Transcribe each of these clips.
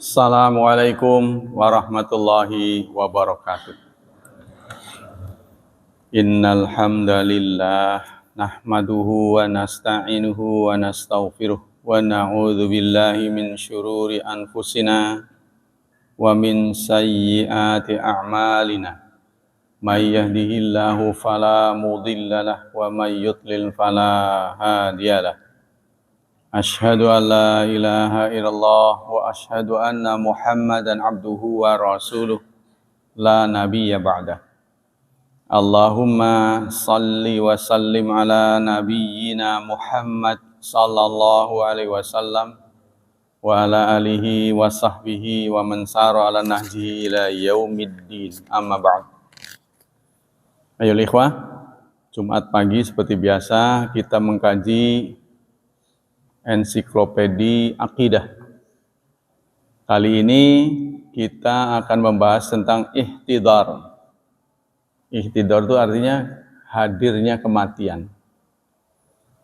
Assalamualaikum warahmatullahi wabarakatuh. Innal hamdalillah nahmaduhu wa nasta'inuhu wa nastaghfiruh wa na'udzu billahi min syururi anfusina wa min sayyiati a'malina. May yahdihillahu fala mudhillalah wa may yudlil fala hadiyalah. Asyhadu an la ilaha illallah wa asyhadu anna Muhammadan abduhu wa rasuluh la nabiyya ba'dah. Allahumma salli wa sallim ala nabiyyina Muhammad sallallahu alaihi wasallam wa ala alihi wa sahbihi wa man sara ala nahjihi ila yaumiddin. Amma ba'd. Ayo ikhwah, Jumat pagi seperti biasa kita mengkaji ensiklopedia akidah. Kali ini kita akan membahas tentang ihtidar. Ihtidar itu artinya hadirnya kematian.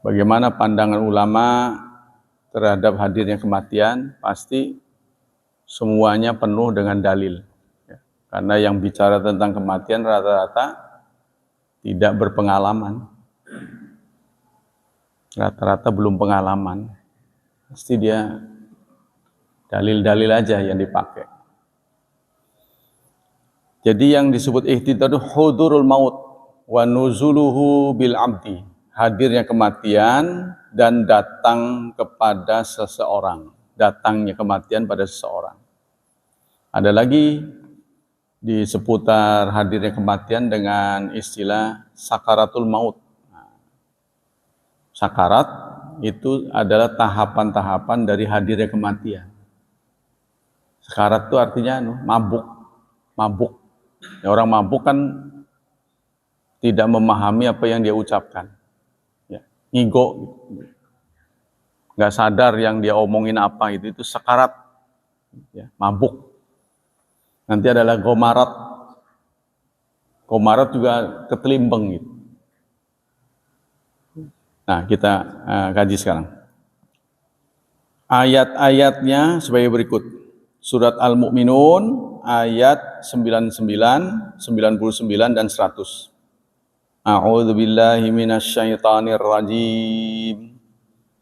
Bagaimana pandangan ulama terhadap hadirnya kematian? Pasti semuanya penuh dengan dalil. Karena yang bicara tentang kematian rata-rata tidak berpengalaman. Rata-rata belum pengalaman, pasti dia dalil-dalil aja yang dipakai. Jadi yang disebut ihtidar itu hudurul maut wa nuzuluhu bil abdi, hadirnya kematian dan datang kepada seseorang, datangnya kematian pada seseorang. Ada lagi di seputar hadirnya kematian dengan istilah sakaratul maut. Sakarat itu adalah tahapan-tahapan dari hadirnya kematian. Sakarat itu artinya mabuk. Ya, orang mabuk kan tidak memahami apa yang dia ucapkan. Ya, ngigo, nggak sadar yang dia omongin apa itu sakarat. Ya, mabuk. Nanti adalah gomarat. Gomarat juga ketelimbeng gitu. Nah, kita kaji sekarang. Ayat-ayatnya sebagai berikut. Surat Al-Mu'minun ayat 99, 99 dan 100. A'udzu billahi minasyaitonir rajim.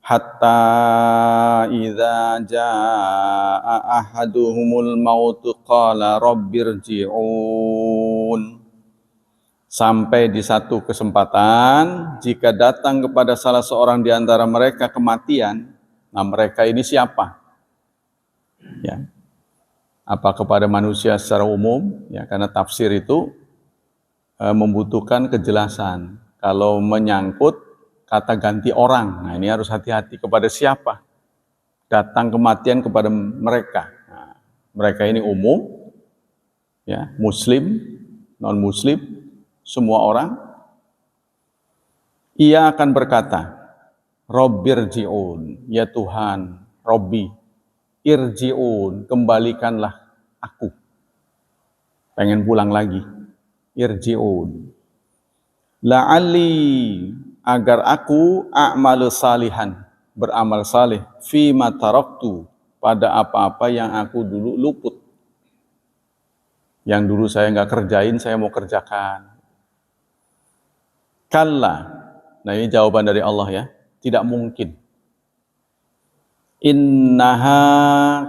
Hatta idza jaa ahaduhumul maut qala rabbirji'un. Sampai di satu kesempatan, jika datang kepada salah seorang di antara mereka kematian, nah mereka ini siapa? Ya. Apa kepada manusia secara umum? Ya, karena tafsir itu membutuhkan kejelasan. Kalau menyangkut kata ganti orang, nah ini harus hati-hati kepada siapa? Datang kematian kepada mereka. Nah, mereka ini umum, ya, muslim, non-muslim, semua orang. Ia akan berkata, Rabbirji'un, ya Tuhan, Robbi, irji'un, kembalikanlah aku. Pengen pulang lagi, irji'un. La'alli, agar aku a'malu salihan, beramal saleh, fima taraktu, pada apa-apa yang aku dulu luput. Yang dulu saya nggak kerjain, saya mau kerjakan. Kalla, nah ini jawaban dari Allah ya, tidak mungkin. Innaha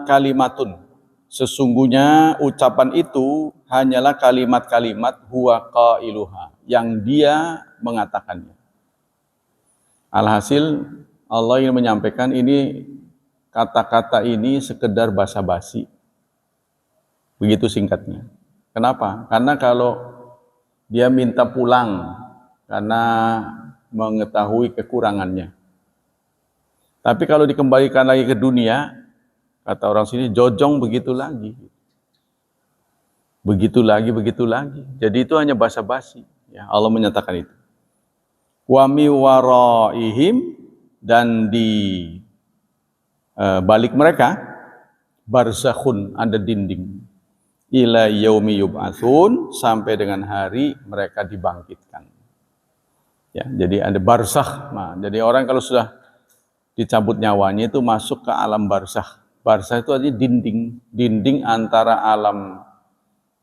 kalimatun, sesungguhnya ucapan itu hanyalah kalimat-kalimat huwa qailuha, yang dia mengatakannya. Alhasil Allah ingin menyampaikan ini, kata-kata ini sekedar basa-basi. Begitu singkatnya. Kenapa? Karena kalau dia minta pulang karena mengetahui kekurangannya. Tapi kalau dikembalikan lagi ke dunia, kata orang sini, jojong begitu lagi. Begitu lagi. Jadi itu hanya basa-basi. Ya, Allah menyatakan itu. Wa mi waraihim, dan di balik mereka, barzakhun, ada dinding. Ila yaumi yub'atsun, sampai dengan hari mereka dibangkitkan. Ya, jadi ada barzakh. Nah, jadi orang kalau sudah dicabut nyawanya itu masuk ke alam barzakh. Barzah itu artinya dinding antara alam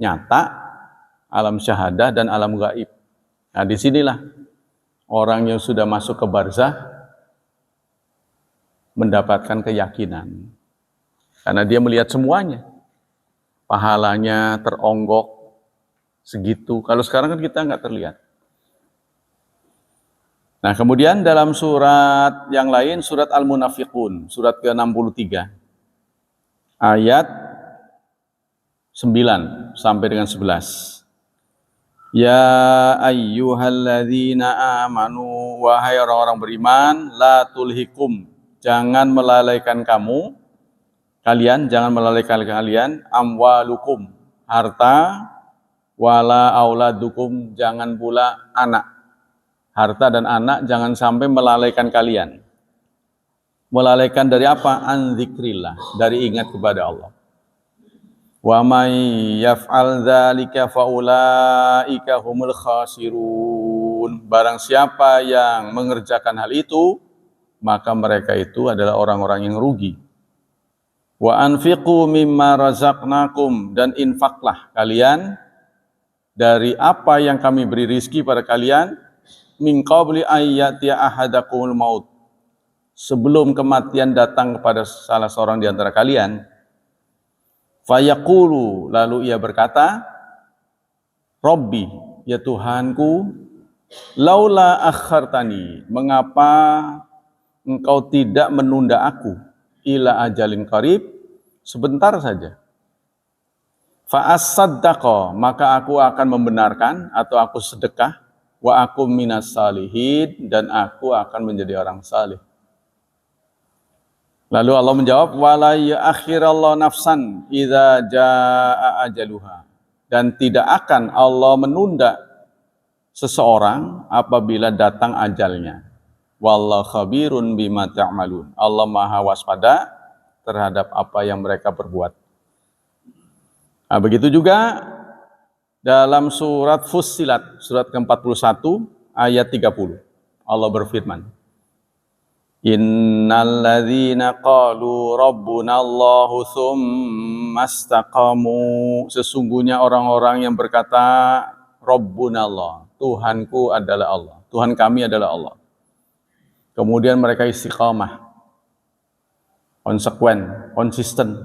nyata, alam syahadah, dan alam gaib. Nah, disinilah orang yang sudah masuk ke barzah mendapatkan keyakinan. Karena dia melihat semuanya. Pahalanya teronggok segitu. Kalau sekarang kan kita nggak terlihat. Nah, kemudian dalam surat yang lain, surat Al-Munafiqun, surat ke-63, ayat 9 sampai dengan 11. Ya ayyuhalladzina amanu, wahai orang-orang beriman, la tulhikum, jangan melalaikan kalian jangan melalaikan kalian, amwalukum, harta, wala auladukum, jangan pula anak. Harta dan anak jangan sampai melalaikan kalian. Melalaikan dari apa? An dzikrillah, dari ingat kepada Allah. Wa may yaf'al dzalika faulaika humul khasirun. Barang siapa yang mengerjakan hal itu, maka mereka itu adalah orang-orang yang rugi. Wa anfiqu mimma razaqnakum, dan infaklah kalian dari apa yang kami beri rizki pada kalian, min qabli ayyatiya ahadakumul maut, sebelum kematian datang kepada salah seorang di antara kalian. Fayaqulu, lalu ia berkata, Rabbi, ya Tuhanku, laula akhartani, mengapa engkau tidak menunda aku, ila ajalin qarib, sebentar saja. Fa as-saddaqa, maka aku akan membenarkan atau aku sedekah, wa aku minas salihin, dan aku akan menjadi orang saleh. Lalu Allah menjawab, wala ya'akhirallahu nafsan idza jaa ajaluha, dan tidak akan Allah menunda seseorang apabila datang ajalnya. Wallahu khabirun bima ta'malun, Allah maha waspada terhadap apa yang mereka perbuat. Nah, begitu juga dalam surat Fussilat, surat ke-41 ayat 30. Allah berfirman, Innal ladzina qalu rabbunallahu tsumma istaqamu, sesungguhnya orang-orang yang berkata Rabbunallah, Tuhanku adalah Allah, Tuhan kami adalah Allah. Kemudian mereka istiqamah, konsekuen, konsisten,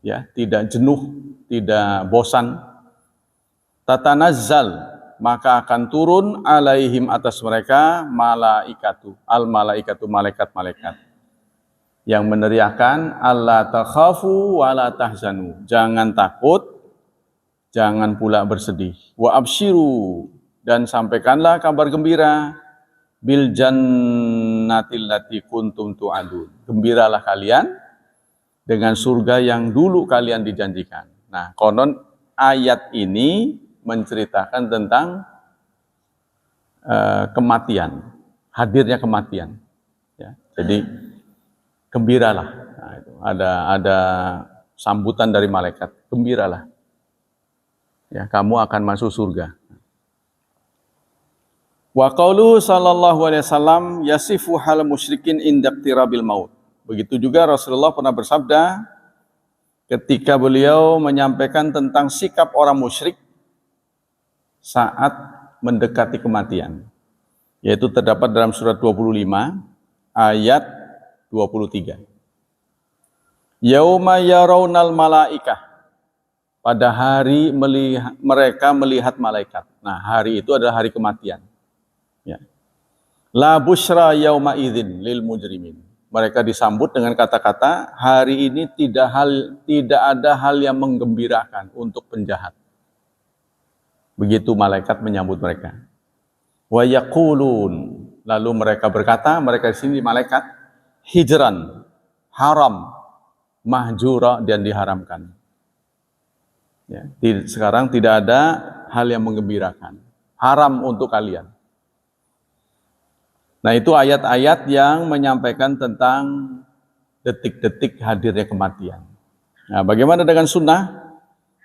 ya, tidak jenuh, tidak bosan. Tatanazzal, maka akan turun alaihim atas mereka malaikatu, al-malaikatu, malaikat-malaikat yang meneriakkan alla takhafu wa la tahzanu, jangan takut, jangan pula bersedih. Wa absyiru, dan sampaikanlah kabar gembira, bil jannatil lati kuntum tu'adun, gembiralah kalian dengan surga yang dulu kalian dijanjikan. Nah, konon ayat ini menceritakan tentang kematian, hadirnya kematian. Ya, jadi gembiralah. Nah, itu ada sambutan dari malaikat, gembiralah. Ya, kamu akan masuk surga. Wa qauluhu sallallahu alaihi wasallam yasifu hal musyrikin inda iqtirabil maut. Begitu juga Rasulullah pernah bersabda ketika beliau menyampaikan tentang sikap orang musyrik saat mendekati kematian, yaitu terdapat dalam surat 25 ayat 23. Yauma yarawnal malaikah, pada hari mereka melihat malaikat. Nah, hari itu adalah hari kematian. Ya. La busyra yauma idzin lil mujrimin. Mereka disambut dengan kata-kata, hari ini tidak ada hal yang menggembirakan untuk penjahat. Begitu malaikat menyambut mereka. Wa yaqulun, lalu mereka berkata, mereka di sini malaikat, hijran, haram, mahjura, dan diharamkan. Ya, sekarang tidak ada hal yang menggembirakan, haram untuk kalian. Nah, itu ayat-ayat yang menyampaikan tentang detik-detik hadirnya kematian. Nah, bagaimana dengan sunnah?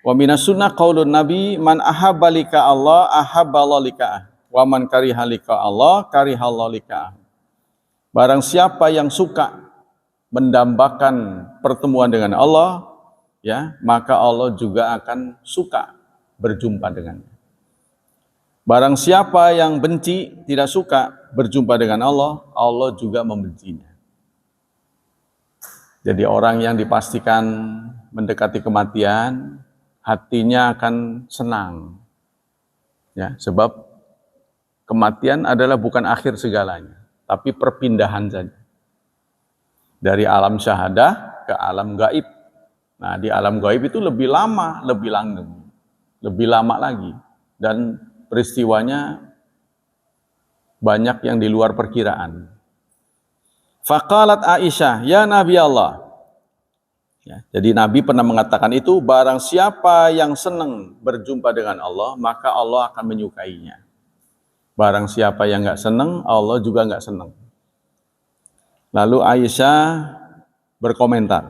Wa minas sunnah qaulun nabi man ahabba lika Allah ahabballahu lika, wa man kariha lika Allah karihallahu lika. Barang siapa yang suka mendambakan pertemuan dengan Allah, ya, maka Allah juga akan suka berjumpa dengannya. Barang siapa yang benci, tidak suka berjumpa dengan Allah, Allah juga membencinya. Jadi orang yang dipastikan mendekati kematian, hatinya akan senang. Ya, sebab kematian adalah bukan akhir segalanya, tapi perpindahan saja. Dari alam syahadah ke alam gaib. Nah, di alam gaib itu lebih lama, lebih langgeng, lebih lama lagi. Dan peristiwanya banyak yang di luar perkiraan. Faqalat Aisyah, ya Nabi Allah. Ya, jadi Nabi pernah mengatakan itu, barang siapa yang senang berjumpa dengan Allah, maka Allah akan menyukainya. Barang siapa yang nggak senang, Allah juga nggak senang. Lalu Aisyah berkomentar,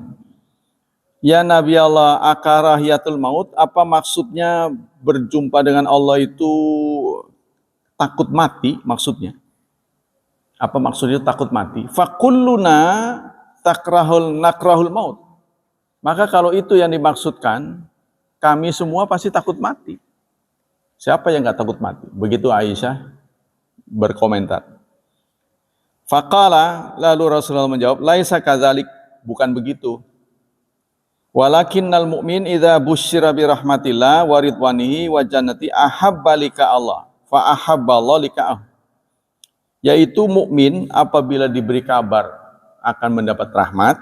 ya Nabi Allah, akarahiyatul maut, apa maksudnya berjumpa dengan Allah itu takut mati maksudnya? Apa maksudnya takut mati? Fakulluna nakrahul maut. Maka kalau itu yang dimaksudkan, kami semua pasti takut mati. Siapa yang nggak takut mati? Begitu Aisyah berkomentar. Faqala, lalu Rasulullah menjawab, laisa kadzalik, bukan begitu. Walakinnal mu'min idza busyira bi rahmatillah wa ridwanihi wa jannati ahabba lika Allah fa ahabballahu lika'ah. Yaitu mukmin apabila diberi kabar akan mendapat rahmat,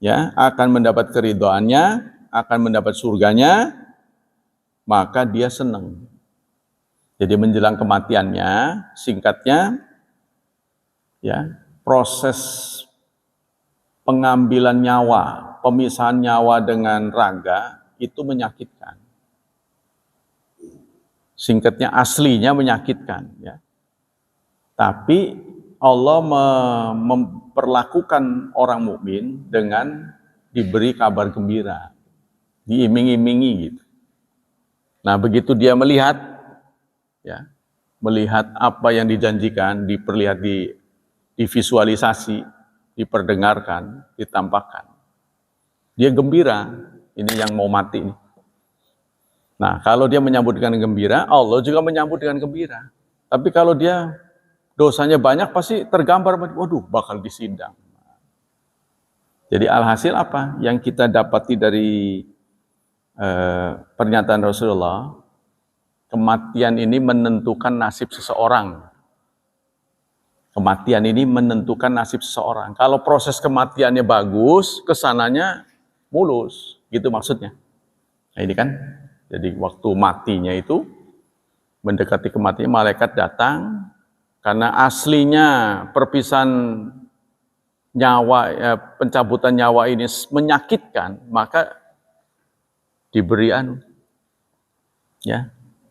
ya, akan mendapat keridhaannya, akan mendapat surganya, maka dia senang. Jadi menjelang kematiannya, singkatnya, ya, proses pengambilan nyawa, pemisahan nyawa dengan raga itu menyakitkan. Singkatnya, aslinya menyakitkan, ya. Tapi Allah memperlakukan orang mukmin dengan diberi kabar gembira, diiming-imingi gitu. Nah, begitu dia melihat, ya, melihat apa yang dijanjikan, diperlihat, divisualisasi, diperdengarkan, ditampakkan, dia gembira. Ini yang mau mati nih. Nah, kalau dia menyambut dengan gembira, Allah juga menyambut dengan gembira. Tapi kalau dia dosanya banyak, pasti tergambar, waduh, bakal disidang. Jadi alhasil apa? Yang kita dapati dari pernyataan Rasulullah, kematian ini menentukan nasib seseorang. Kematian ini menentukan nasib seseorang. Kalau proses kematiannya bagus, kesananya mulus, gitu maksudnya. Nah ini kan, jadi waktu matinya itu, mendekati kematian, malaikat datang, karena aslinya perpisahan nyawa, pencabutan nyawa ini menyakitkan, maka diberi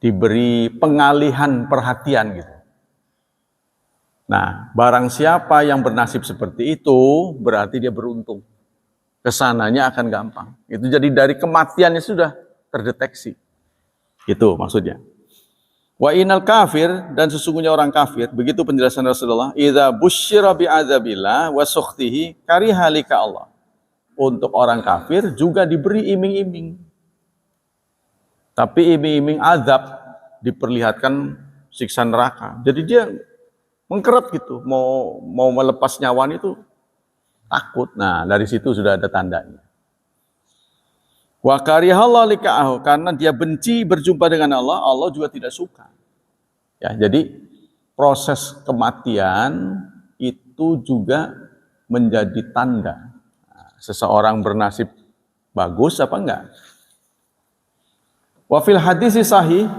diberi pengalihan perhatian gitu. Nah, barang siapa yang bernasib seperti itu, berarti dia beruntung. Kesananya akan gampang. Itu jadi dari kematiannya sudah terdeteksi. Itu maksudnya. Wa inal kafir, dan sesungguhnya orang kafir, begitu penjelasan Rasulullah, idza busyira bi'adzabillah wa sukhtihi kariha lika Allah. Untuk orang kafir juga diberi iming-iming. Tapi iming-iming azab, diperlihatkan siksa neraka. Jadi dia mengkeret gitu, mau melepas nyawa itu takut. Nah, dari situ sudah ada tandanya. Wa karihallahu lika'ahu, karena dia benci berjumpa dengan Allah, Allah juga tidak suka. Ya, jadi proses kematian itu juga menjadi tanda seseorang bernasib bagus apa enggak. Wa fil hadis sahih,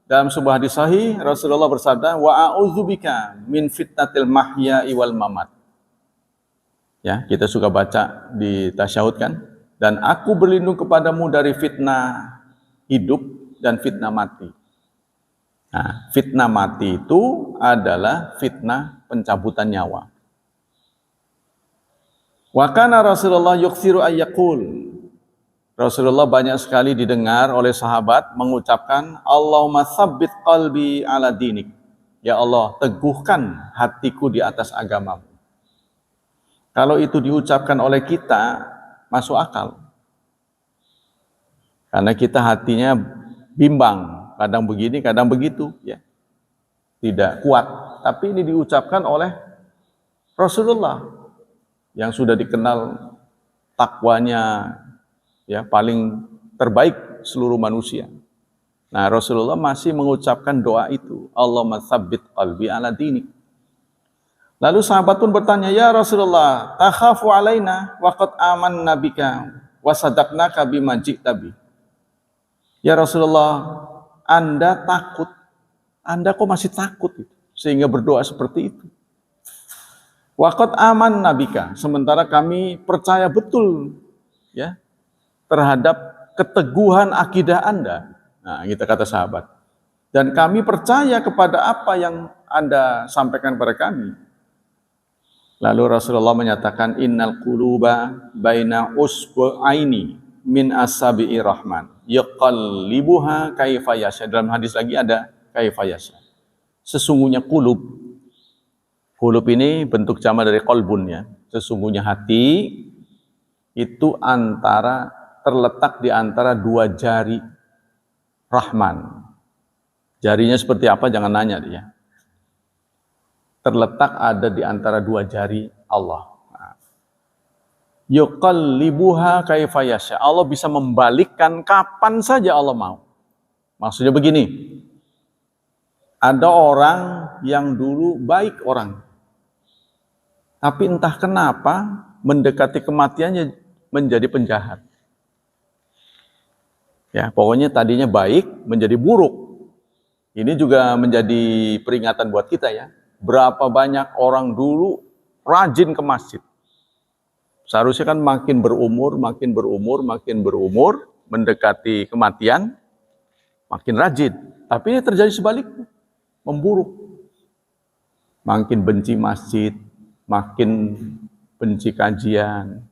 dalam sebuah hadis sahih Rasulullah bersabda, wa a'udzubika min fitnatil mahya'i wal mamat. Ya, kita suka baca di tasyahud kan? Dan aku berlindung kepadamu dari fitnah hidup dan fitnah mati. Nah, fitnah mati itu adalah fitnah pencabutan nyawa. Wa kana Rasulullah yuksiru ayyakul. Rasulullah banyak sekali didengar oleh sahabat mengucapkan, Allahumma tsabbit qalbi ala dinik. Ya Allah, teguhkan hatiku di atas agamamu. Kalau itu diucapkan oleh kita, masuk akal. Karena kita hatinya bimbang, kadang begini, kadang begitu, ya. Tidak kuat. Tapi ini diucapkan oleh Rasulullah yang sudah dikenal takwanya ya paling terbaik seluruh manusia. Nah, Rasulullah masih mengucapkan doa itu, Allahumma tsabbit qalbi ala dinik. Lalu sahabat pun bertanya, "Ya Rasulullah, takhafu alaina wa qad amanna bika wa sadaqnaka bima ji'ta bi." Ya Rasulullah, Anda takut. Anda kok masih takut sehingga berdoa seperti itu? Wa qad amanna bika, sementara kami percaya betul ya terhadap keteguhan akidah Anda. Nah, kita kata sahabat. Dan kami percaya kepada apa yang Anda sampaikan kepada kami. Lalu Rasulullah menyatakan, innal quluba baina usbu'aini min asabi'i rahman yaqallibuha kaifa yasha. Dalam hadis lagi ada kaifa yasha. Sesungguhnya kulub ini bentuk jama dari qalbun ya. Sesungguhnya hati itu terletak di antara dua jari Rahman. Jarinya seperti apa jangan nanya dia. Terletak ada di antara dua jari Allah. Yuqallibuha kaifa yasha. Allah bisa membalikkan kapan saja Allah mau. Maksudnya begini. Ada orang yang dulu baik orang. Tapi entah kenapa mendekati kematiannya menjadi penjahat. Ya, pokoknya tadinya baik menjadi buruk. Ini juga menjadi peringatan buat kita ya. Berapa banyak orang dulu rajin ke masjid. Seharusnya kan makin berumur, mendekati kematian, makin rajin. Tapi ini terjadi sebaliknya, memburuk. Makin benci masjid, makin benci kajian,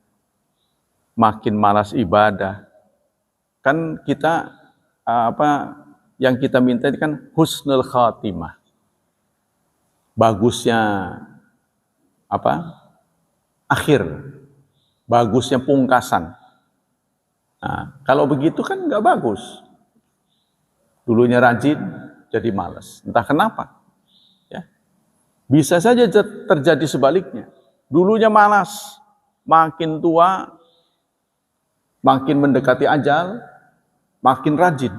makin malas ibadah. Kan kita, yang kita minta ini kan husnul khatimah. Bagusnya akhir, bagusnya pungkasan. Nah, kalau begitu kan nggak bagus. Dulunya rajin jadi malas, entah kenapa. Ya, bisa saja terjadi sebaliknya. Dulunya malas, makin tua, makin mendekati ajal, makin rajin.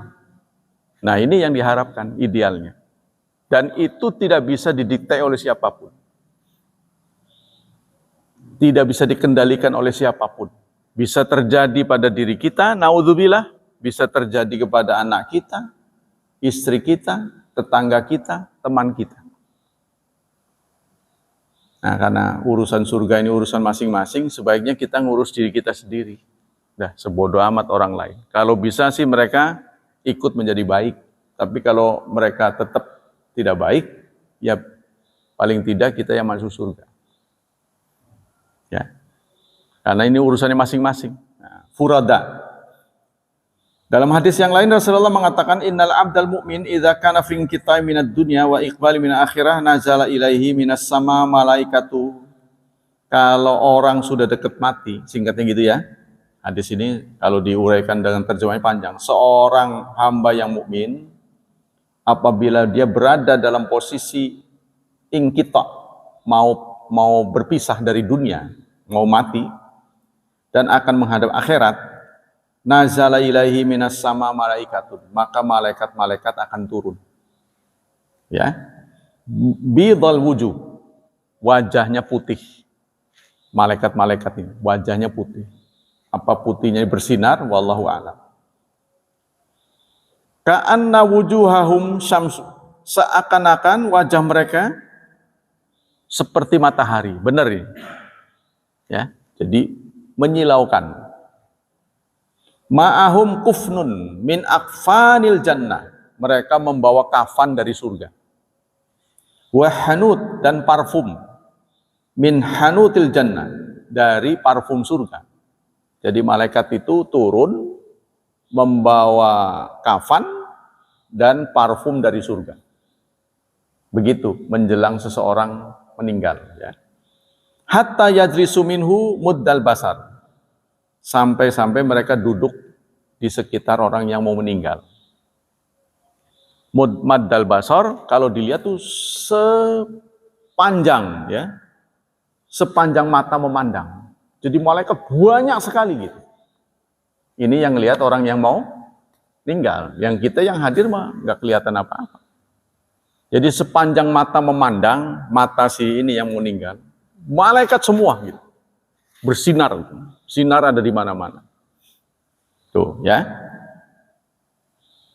Nah, ini yang diharapkan idealnya. Dan itu tidak bisa didikte oleh siapapun. Tidak bisa dikendalikan oleh siapapun. Bisa terjadi pada diri kita, naudzubillah, bisa terjadi kepada anak kita, istri kita, tetangga kita, teman kita. Nah, karena urusan surga ini urusan masing-masing, sebaiknya kita ngurus diri kita sendiri. Dah, sebodoh amat orang lain. Kalau bisa sih mereka ikut menjadi baik. Tapi kalau mereka tetap tidak baik, ya paling tidak kita yang masuk surga. Ya, karena ini urusannya masing-masing. Nah, furada. Dalam hadis yang lain Rasulullah mengatakan, innal abdal mu'min idza kana fi inqita'i minad dunya wa iqbali minal akhirah nazala ilaihi minas sama malaikatu. Kalau orang sudah dekat mati, singkatnya gitu ya. Hadis ini kalau diuraikan dengan terjemahan panjang, seorang hamba yang mukmin apabila dia berada dalam posisi inqita, mau berpisah dari dunia, mau mati dan akan menghadap akhirat, nazala ilaihi minas sama malaikatun, maka malaikat-malaikat akan turun. Ya. Bidhal wujuh, wajahnya putih. Malaikat-malaikat ini wajahnya putih. Apa putihnya bersinar? Wallahu a'lam. Ka'anna wujuhahum syamsu, seakan-akan wajah mereka seperti matahari. Benar ini. Ya, jadi menyilaukan. Ma'ahum kufnun min akfanil jannah. Mereka membawa kafan dari surga. Wa hanud, dan parfum min hanutil jannah, dari parfum surga. Jadi malaikat itu turun membawa kafan dan parfum dari surga. Begitu menjelang seseorang meninggal. Ya. hatta yajlisu minhu muddal basar. Sampai-sampai mereka duduk di sekitar orang yang mau meninggal. Muddal basar kalau dilihat tuh sepanjang ya. Sepanjang mata memandang. Jadi malaikat banyak sekali gitu. Ini yang lihat orang yang mau meninggal. Yang kita yang hadir mah nggak kelihatan apa-apa. Jadi sepanjang mata memandang, mata si ini yang meninggal, malaikat semua gitu. Bersinar gitu. Sinar ada di mana-mana. Tuh ya.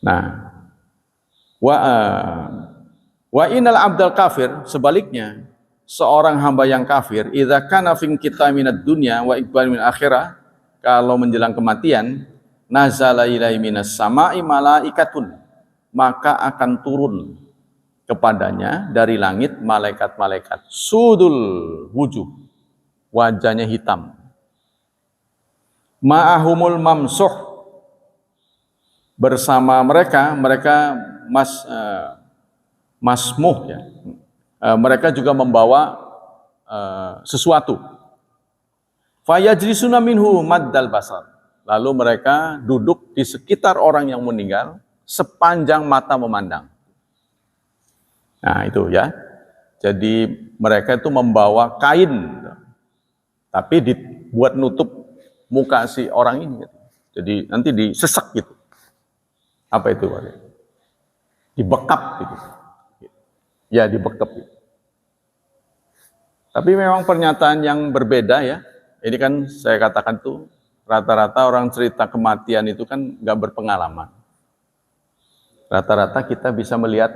Nah, wa innal abdal kafir, sebaliknya seorang hamba yang kafir, idza kana fi kita minad dunya wa iqbal min akhirah, kalau menjelang kematian, nazala ilai minas sama'i malaikatun, maka akan turun kepadanya dari langit malaikat-malaikat sudul wujuh, wajahnya hitam, ma'ahumul mamsuh, bersama mereka masmuh ya. Mereka juga membawa sesuatu. Fayajlisuna minhu maddal basar. Lalu mereka duduk di sekitar orang yang meninggal sepanjang mata memandang. Nah itu ya. Jadi mereka itu membawa kain, tapi dibuat nutup muka si orang ini. Jadi nanti disesek gitu. Apa itu? Dibekap gitu. Ya dibekap gitu. Tapi memang pernyataan yang berbeda ya. Ini kan saya katakan tuh rata-rata orang cerita kematian itu kan nggak berpengalaman. Rata-rata kita bisa melihat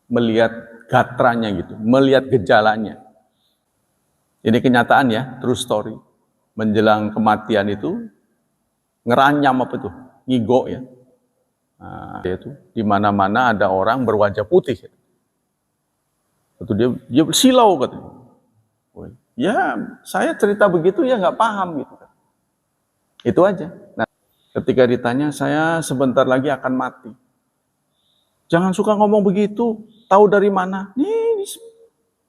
melihat gatranya gitu, melihat gejalanya. Ini kenyataan ya, true story. Menjelang kematian itu ngeranyam apa tuh, ngigo ya. Nah, itu di mana-mana ada orang berwajah putih. Itu dia silau katanya. Ya, saya cerita begitu ya nggak paham gitu. Itu aja. Nah, ketika ditanya, saya sebentar lagi akan mati. Jangan suka ngomong begitu. Tahu dari mana? Nih, di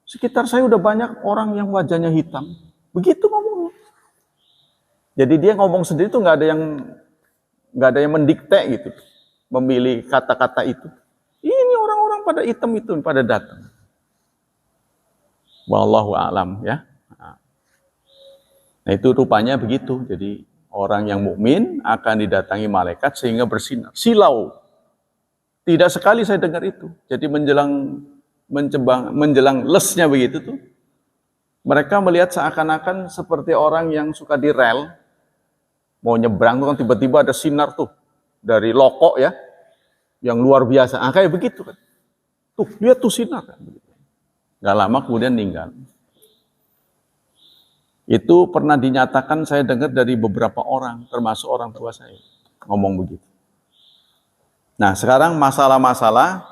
sekitar saya udah banyak orang yang wajahnya hitam. Begitu ngomongnya. Jadi dia ngomong sendiri tuh nggak ada yang mendikte gitu, memilih kata-kata itu. Ini orang-orang pada hitam itu pada datang. Wallahu a'lam ya. Nah itu rupanya begitu. Jadi orang yang mukmin akan didatangi malaikat sehingga bersinar. Silau. Tidak sekali saya dengar itu. Jadi menjelang lesnya begitu tuh, mereka melihat seakan-akan seperti orang yang suka di rel, mau nyebrang tuh kan tiba-tiba ada sinar tuh dari loko ya, yang luar biasa. Kayak begitu kan. Tuh lihat tuh sinar kan. Gak lama kemudian meninggal. Itu pernah dinyatakan saya dengar dari beberapa orang, termasuk orang tua saya, ngomong begitu. Nah sekarang masalah-masalah,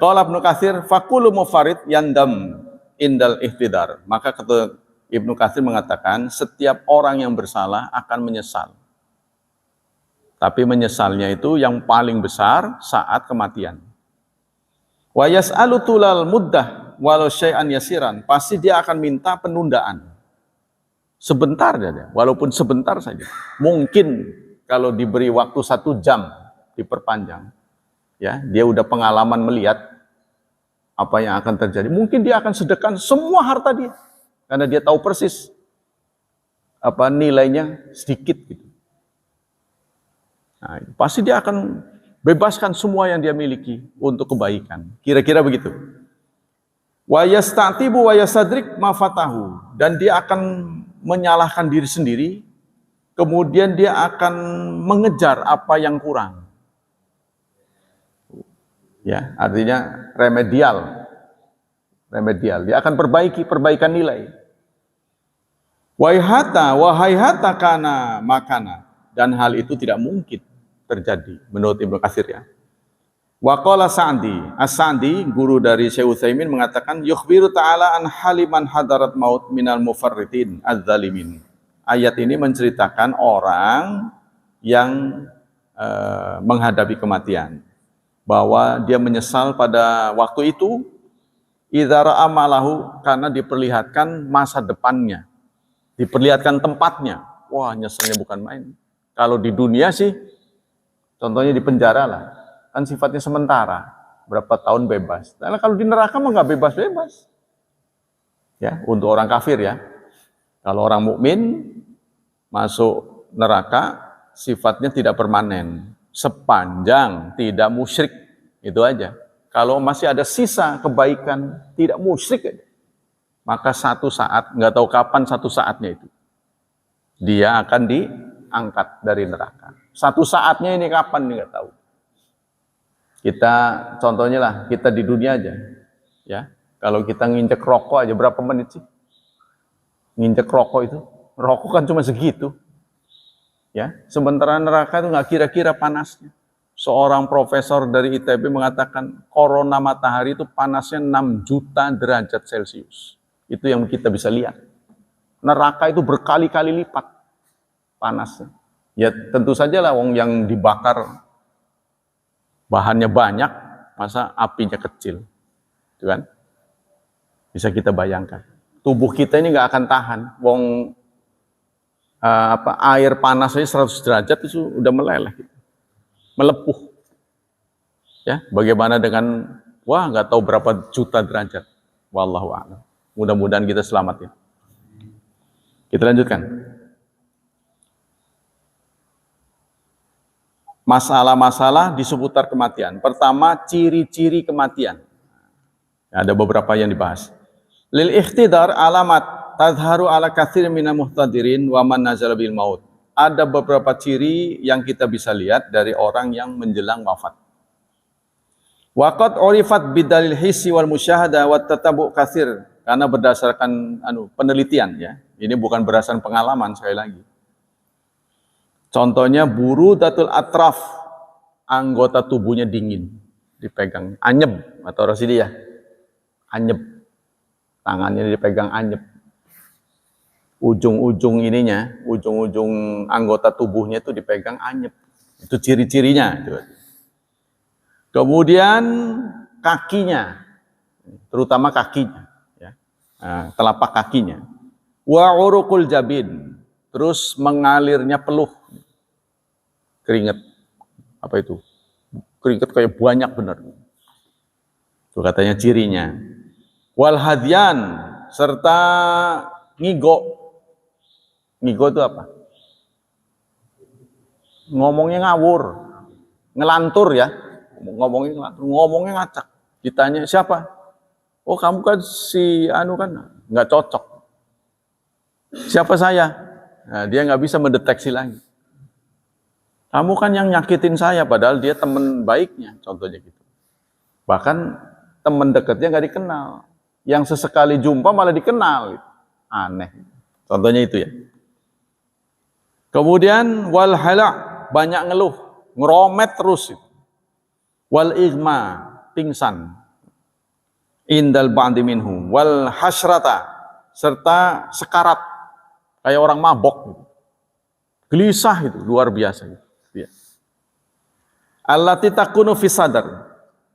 qala Ibnu Katsir, faqulu mufarid yandam indal ihtidar. Maka kata Ibnu Katsir mengatakan, setiap orang yang bersalah akan menyesal. Tapi menyesalnya itu yang paling besar saat kematian. Wa yas'alu tulal muddah walau syai'an yasiran. Pasti dia akan minta penundaan. Sebentar saja, walaupun sebentar saja. Mungkin kalau diberi waktu 1 jam, diperpanjang. Ya, dia udah pengalaman melihat apa yang akan terjadi. Mungkin dia akan sedekahkan semua harta dia. Karena dia tahu persis apa nilainya sedikit gitu. Nah, pasti dia akan bebaskan semua yang dia miliki untuk kebaikan. Kira-kira begitu. Wa yastatibu wa yasadrik ma fatahu, dan dia akan menyalahkan diri sendiri, kemudian dia akan mengejar apa yang kurang. Ya, artinya remedial. Dia akan perbaikan nilai. Wahai hata kana makana, dan hal itu tidak mungkin terjadi menurut Ibnu Katsir ya. Wa qala Sa'di, As-Sa'di guru dari Syekh Utsaimin mengatakan yukhbiru ta'ala an haliman hadarat maut minal mufarritin adz-dzalimin. Ayat ini menceritakan orang yang menghadapi kematian, bahwa dia menyesal pada waktu itu idza ra'a malahu, karena diperlihatkan masa depannya, diperlihatkan tempatnya. Wah, nyeselnya bukan main. Kalau di dunia sih, contohnya di penjara lah, kan sifatnya sementara, berapa tahun bebas. Nah, kalau di neraka mah nggak bebas-bebas. Ya, untuk orang kafir ya. Kalau orang mukmin masuk neraka, sifatnya tidak permanen, sepanjang tidak musyrik, itu aja. Kalau masih ada sisa kebaikan, tidak musyrik, maka satu saat, nggak tahu kapan satu saatnya itu, dia akan diangkat dari neraka. Satu saatnya ini kapan, nggak tahu. Kita, contohnya lah, kita di dunia aja, ya. Kalau kita nginjek rokok aja, berapa menit sih? Nginjek rokok itu, rokok kan cuma segitu. Ya, sementara neraka itu nggak kira-kira panasnya. Seorang profesor dari ITB mengatakan corona matahari itu panasnya 6 juta derajat Celcius. Itu yang kita bisa lihat. Neraka itu berkali-kali lipat panasnya. Ya tentu saja lah wong yang dibakar bahannya banyak, masa apinya kecil. Itu kan? Bisa kita bayangkan. Tubuh kita ini nggak akan tahan. Wong air panas aja 100 derajat itu udah meleleh, melepuh. Ya, bagaimana dengan nggak tahu berapa juta derajat. Wallahu a'lam. Mudah-mudahan kita selamat ya. Kita lanjutkan. Masalah-masalah di seputar kematian. Pertama, ciri-ciri kematian. Ada beberapa yang dibahas. Lil ikhtidar alamat tadharu ala katsir minal muhtadirin wa man nazala bil maut. Ada beberapa ciri yang kita bisa lihat dari orang yang menjelang wafat. Waqad urifat bidalil hissi wal musyahada wat tatabu katsir, karena berdasarkan penelitian ya. Ini bukan berdasarkan pengalaman, sekali lagi. Contohnya burudatul atraf, anggota tubuhnya dingin, dipegang, anyep atau rasidiyah. Anyep. Tangannya dipegang anyep. Ujung-ujung ininya, ujung-ujung anggota tubuhnya itu dipegang anyep. Itu ciri-cirinya. Kemudian kakinya, terutama kakinya, ya. Telapak kakinya. Wa uruqul jabin, terus mengalirnya peluh, keringat. Apa itu? Keringat kayak banyak benar. Itu katanya cirinya. Wal hadyan, serta ngigo. Ngigo itu apa? Ngomongnya ngawur, ngelantur ya. Ngomongnya ngelantur, ngomongnya ngacak. Ditanya siapa? Oh kamu kan si kan nggak cocok. Siapa saya? Nah, dia nggak bisa mendeteksi lagi. Kamu kan yang nyakitin saya, padahal dia teman baiknya, contohnya gitu. Bahkan teman dekatnya nggak dikenal. Yang sesekali jumpa malah dikenal. Aneh. Contohnya itu ya. Kemudian wal hala, banyak ngeluh, ngeromet terus. Wal igma, pingsan. Indal ba'di minhum. Wal hasrata, serta sekarat. Kayak orang mabok. Gelisah itu, luar biasa. Ya. Allati takunu fi sadar,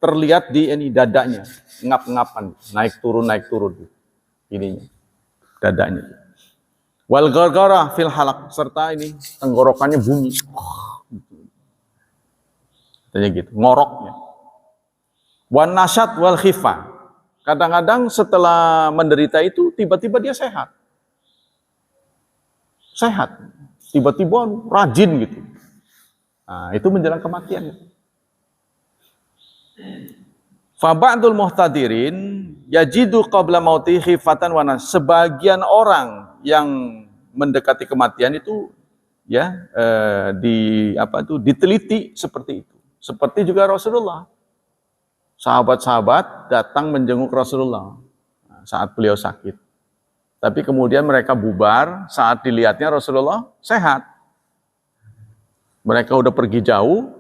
terlihat di dadanya. Ngap-ngapan, naik turun ininya, dadanya. Wal gargara fil halak, serta ini tenggorokannya bunyi, katanya gitu, ngoroknya. Wan nasyat wal khifa, kadang-kadang setelah menderita itu tiba-tiba dia sehat, tiba-tiba rajin gitu. Nah, itu menjelang kematian. Faba'dul muhtadirin yajidu qabla mauti khifatan wa nas. Sebagian orang yang mendekati kematian itu ya diteliti seperti itu. Seperti juga Rasulullah. Sahabat-sahabat datang menjenguk Rasulullah saat beliau sakit. Tapi kemudian mereka bubar saat dilihatnya Rasulullah sehat. Mereka udah pergi jauh,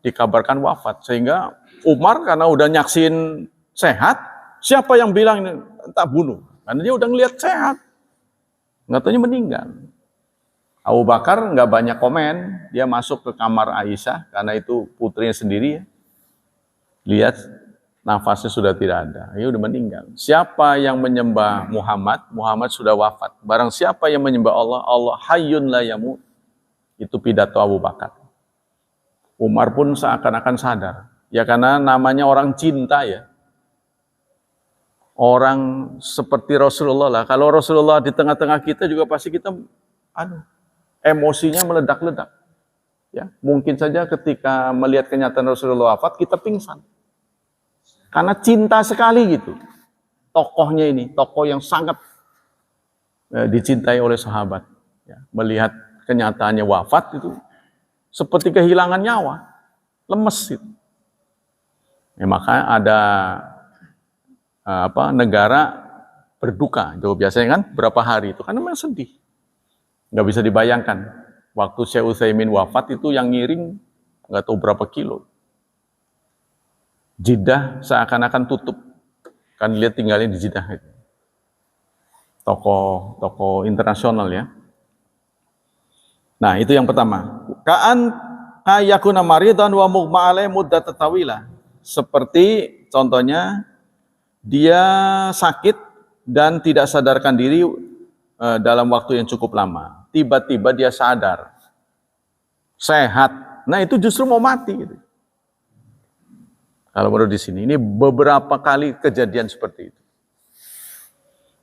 dikabarkan wafat, sehingga Umar karena udah nyaksin sehat, siapa yang bilang ini tak bunuh? Karena dia udah ngelihat sehat, nggak taunya meninggal. Abu Bakar nggak banyak komen, dia masuk ke kamar Aisyah karena itu putrinya sendiri. Ya. Lihat nafasnya sudah tidak ada, ya udah meninggal. Siapa yang menyembah Muhammad, Muhammad sudah wafat. Barang siapa yang menyembah Allah, Allah hayyun la yamut. Itu pidato Abu Bakar. Umar pun seakan-akan sadar. Ya karena namanya orang cinta ya. Orang seperti Rasulullah lah. Kalau Rasulullah di tengah-tengah kita juga pasti kita emosinya meledak-ledak. Ya, mungkin saja ketika melihat kenyataan Rasulullah wafat kita pingsan. Karena cinta sekali gitu. Tokohnya ini, tokoh yang sangat dicintai oleh sahabat. Ya, melihat kenyataannya wafat itu seperti kehilangan nyawa. Lemes itu. Ya, maka ada negara berduka. Itu biasanya kan berapa hari itu. Karena memang sedih. Nggak bisa dibayangkan. Waktu Syekh Utsaimin wafat itu yang ngiring nggak tahu berapa kilo. Jeddah seakan-akan tutup. Kan lihat tinggalnya di Jeddah. Tokoh internasional ya. Nah, itu yang pertama. Kayakuna maridan wa mughma alaihi muddat tawilah. Seperti contohnya dia sakit dan tidak sadarkan diri dalam waktu yang cukup lama. Tiba-tiba dia sadar. Sehat. Nah, itu justru mau mati gitu. Kalau menurut di sini, ini beberapa kali kejadian seperti itu.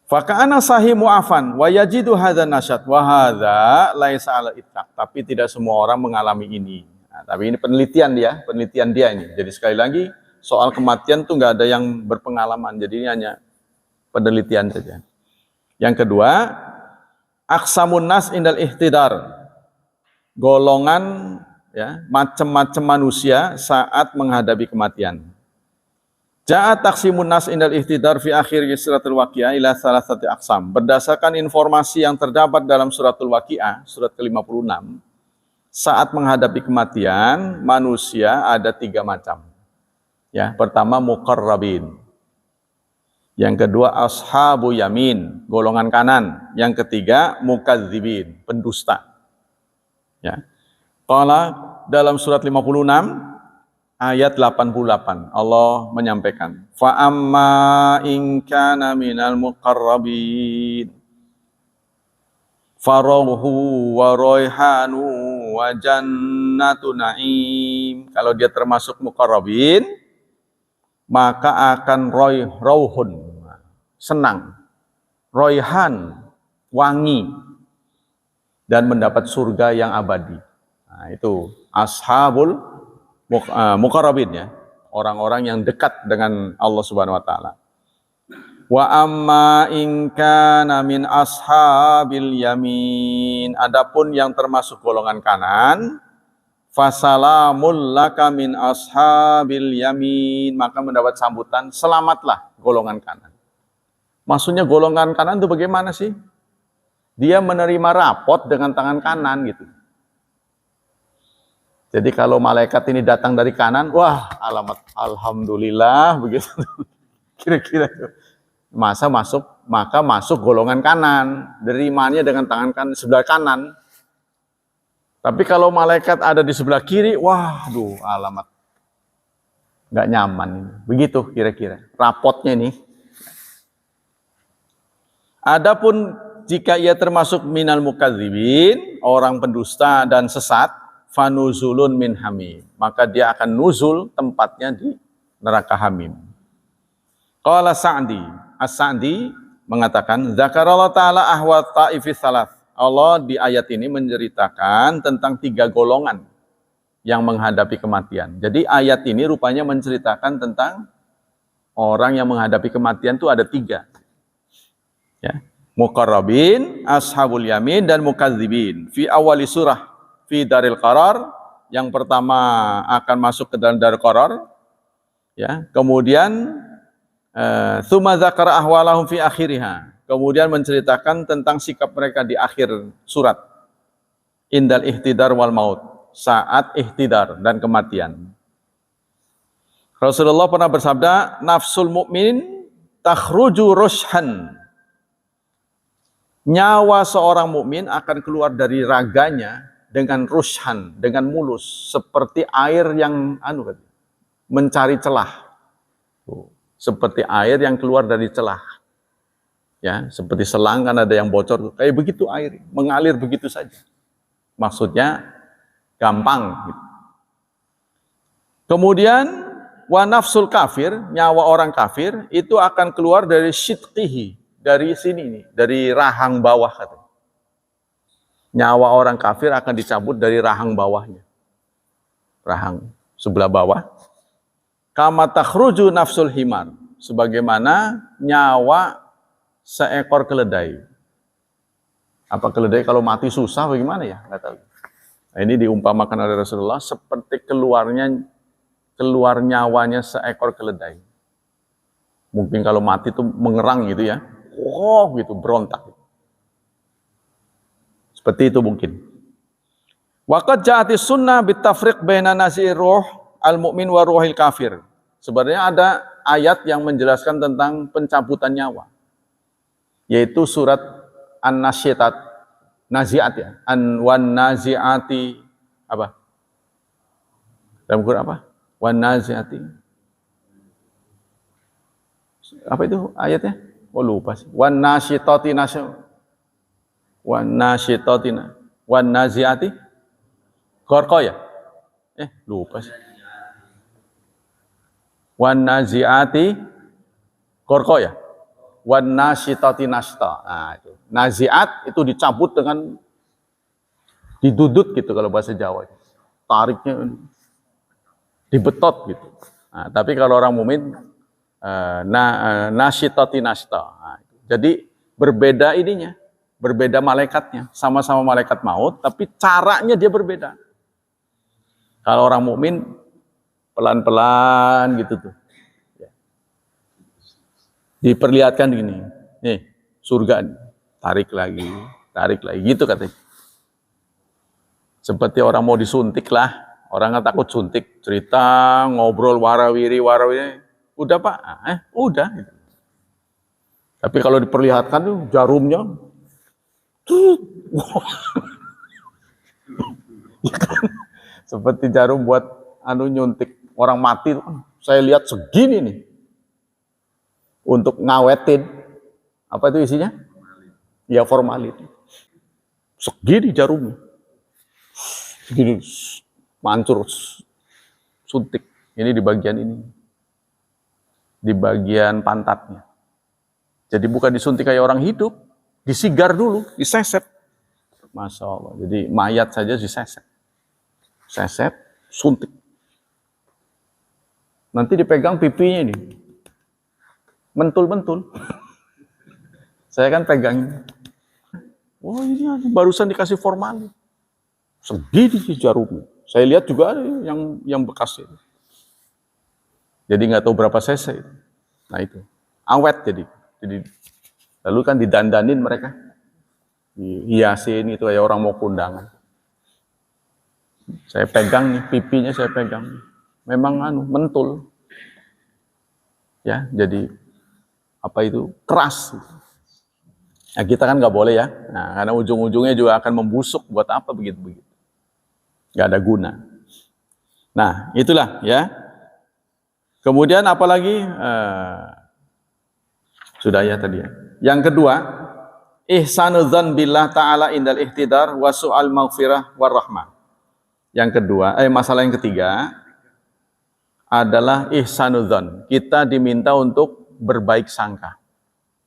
Faka'ana sahih mu'afan wa yajidu hadza nasyad wa hadza laisa ala itlaq. Tapi tidak semua orang mengalami ini. Nah, tapi ini penelitian dia ini. Jadi sekali lagi soal kematian tuh nggak ada yang berpengalaman. Jadi ini hanya penelitian saja. Yang kedua, aqsamun nas indal ihtidar. Golongan ya, macam-macam manusia saat menghadapi kematian. Ja'at taqsimun nas indal ihtidar fi akhir suratul waqiah ila salasati aqsam. Berdasarkan informasi yang terdapat dalam suratul waqiah, surat ke-56, saat menghadapi kematian, manusia ada 3 macam. Ya, pertama muqarrabin. Yang kedua ashabu yamin, golongan kanan. Yang ketiga mukadzibin, pendusta. Ya. Qala dalam surat 56 ayat 88 Allah menyampaikan fa amma in kana minal muqarrabin farawhu wa rayhanu wa jannatu na'im. Kalau dia termasuk muqarrabin maka akan rauhun, senang, rayhan, wangi, dan mendapat surga yang abadi. Nah, itu ashabul muqarrabin ya, orang-orang yang dekat dengan Allah Subhanahu wa taala. Wa amma in kana min ashabil yamin, adapun yang termasuk golongan kanan, fasalamul laka min ashabil yamin, maka mendapat sambutan selamatlah golongan kanan. Maksudnya golongan kanan itu bagaimana sih? Dia menerima rapot dengan tangan kanan gitu. Jadi kalau malaikat ini datang dari kanan, wah alamat alhamdulillah begitu. Kira-kira itu. Maka masuk golongan kanan, nerimanya dengan tangan kanan sebelah kanan. Tapi kalau malaikat ada di sebelah kiri, wah, alamat nggak nyaman ini. Begitu kira-kira rapotnya nih. Adapun jika ia termasuk minal mukadzibin, orang pendusta dan sesat, fanuzulun min hamim, maka dia akan nuzul tempatnya di neraka hamim. Qala Sa'di, As-Sa'di mengatakan, zakarallahu ta'ala ahwa ta'ifis salas. Allah di ayat ini menceritakan tentang 3 golongan yang menghadapi kematian. Jadi ayat ini rupanya menceritakan tentang orang yang menghadapi kematian itu ada 3. Ya. Muqarrabin, ashabul yamin, dan mukadzibin. Fi awali surah, fi daril qarar, yang pertama akan masuk ke dalam daril qarar. Ya. Kemudian tsumma dzakara ahwalahum fi akhiriha. Kemudian menceritakan tentang sikap mereka di akhir surat. Indal ihtidar wal maut, saat ihtidar dan kematian. Rasulullah pernah bersabda, nafsul mu'min takhruju rushan. Nyawa seorang mukmin akan keluar dari raganya dengan rushan, dengan mulus, seperti air yang mencari celah. Seperti air yang keluar dari celah. Ya, seperti selang kan ada yang bocor, kayak begitu air, mengalir begitu saja. Maksudnya gampang. Kemudian wa nafsul kafir, nyawa orang kafir itu akan keluar dari syidqihi, dari sini nih, dari rahang bawah katanya. Nyawa orang kafir akan dicabut dari rahang bawahnya. Rahang sebelah bawah. Kama takhruju nafsul himar, sebagaimana nyawa seekor keledai. Apa keledai kalau mati susah bagaimana ya? Nggak tahu. Nah, ini diumpamakan oleh Rasulullah seperti keluar nyawanya seekor keledai. Mungkin kalau mati itu mengerang gitu ya. Oh gitu, berontak. Seperti itu mungkin. Waqad ja'atis sunnah bitafriq baina nazi'ir ruh al-mu'min wa ruhil kafir. Sebenarnya ada ayat yang menjelaskan tentang pencabutan nyawa. Yaitu surat An-Nasyiat, Nazi'at ya. Wan nazi'ati apa? Dalam Quran apa? Wan nazi'ati. Apa itu ayatnya? Oh lupa sih. Wan nasyitati nasya. Wan nasyitatina. Wan nazi'ati. Gharqa ya? Lupa sih. Wan nazi'ati gharqa ya? Wan nasyitati nashta. Nah, itu. Nazi'at itu dicabut dengan didudut gitu kalau bahasa Jawa. Tariknya dibetot gitu. Nah, tapi kalau orang mukmin nasyitati nashta. Nah, jadi berbeda ininya, berbeda malaikatnya, sama-sama malaikat maut, tapi caranya dia berbeda. Kalau orang mukmin pelan-pelan gitu tuh. Diperlihatkan gini, nih surga, tarik lagi gitu katanya. Seperti orang mau disuntik lah, orang kan takut suntik, cerita, ngobrol warawiri, udah pak, udah. Tapi kalau diperlihatkan tuh jarumnya, seperti jarum buat nyuntik orang mati, saya lihat segini nih. Untuk ngawetin, apa itu isinya? Ya formalin. Segini jarumnya. Segini, mancur, suntik. Ini di bagian ini. Di bagian pantatnya. Jadi bukan disuntik kayak orang hidup, disigar dulu, diseset. Masya Allah. Jadi mayat saja diseset. Seset, suntik. Nanti dipegang pipinya ini. Mentul. Saya kan pegang. Oh ini barusan dikasih formalin. Segini jarumnya. Saya lihat juga ada yang bekas itu. Jadi nggak tahu berapa cc. Nah itu awet jadi lalu kan didandanin mereka, dihiasin itu kayak orang mau kondangan. Saya pegang nih pipinya, saya pegang. Memang mentul. Ya jadi apa itu keras. Nah, kita kan nggak boleh ya. Nah, karena ujung-ujungnya juga akan membusuk. Buat apa begitu? Nggak ada guna. Nah, itulah ya. Kemudian apalagi sudah ya tadi ya. Yang kedua, ihsanudzan billah ta'ala indal ihtidar wa su'al maghfirah war rahmah. Yang kedua, masalah yang ketiga adalah ihsanudzan. Kita diminta untuk berbaik sangka.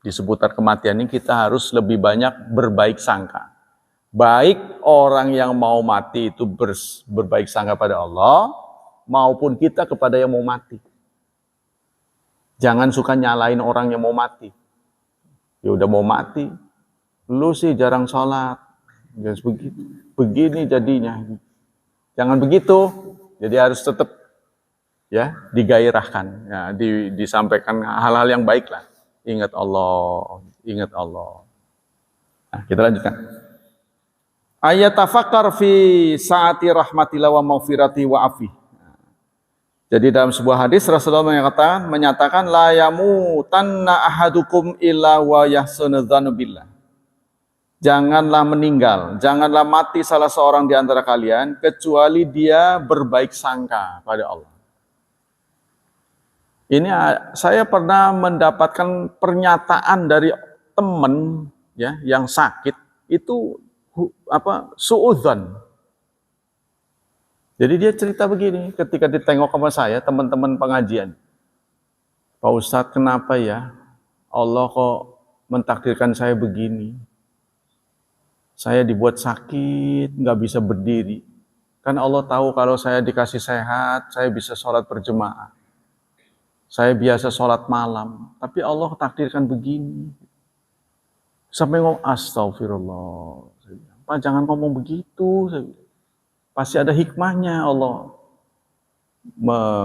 Di seputar kematian ini kita harus lebih banyak berbaik sangka. Baik orang yang mau mati itu berbaik sangka pada Allah, maupun kita kepada yang mau mati. Jangan suka nyalain orang yang mau mati. Ya udah mau mati, lu sih jarang sholat. Begini jadinya. Jangan begitu. Jadi harus tetap ya digairahkan, ya, disampaikan hal-hal yang baik lah. Ingat Allah. Nah, kita lanjutkan. Ayat tafakkar fi saati rahmatillah wa maghfirati wa afi. Jadi dalam sebuah hadis Rasulullah menyatakan la yamutanna ahadukum illa wa yahsunu dzanu billah. Janganlah meninggal, janganlah mati salah seorang di antara kalian kecuali dia berbaik sangka pada Allah. Ini saya pernah mendapatkan pernyataan dari teman ya yang sakit itu suudzon. Jadi dia cerita begini ketika ditengok sama saya teman-teman pengajian. Pak Ustadz, kenapa ya Allah kok mentakdirkan saya begini? Saya dibuat sakit, nggak bisa berdiri. Kan Allah tahu kalau saya dikasih sehat, saya bisa sholat berjemaah. Saya biasa sholat malam, tapi Allah takdirkan begini. Sampai ngomong, astagfirullah. Pak, jangan ngomong begitu. Pasti ada hikmahnya Allah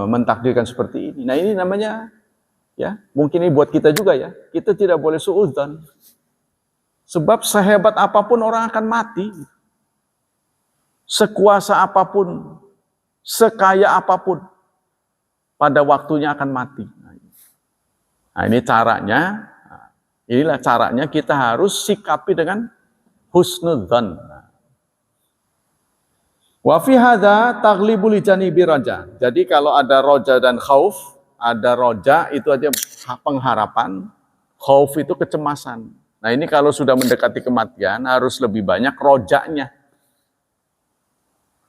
mentakdirkan seperti ini. Nah ini namanya, ya mungkin ini buat kita juga ya. Kita tidak boleh suudzon. Sebab sehebat apapun orang akan mati. Sekuasa apapun, sekaya apapun, pada waktunya akan mati. Nah ini caranya, inilah caranya kita harus sikapi dengan husnudzan. Wa fi hadza taglibul janibi raja. Jadi kalau ada roja dan khauf, ada roja itu aja pengharapan, khauf itu kecemasan. Nah ini kalau sudah mendekati kematian harus lebih banyak rojanya.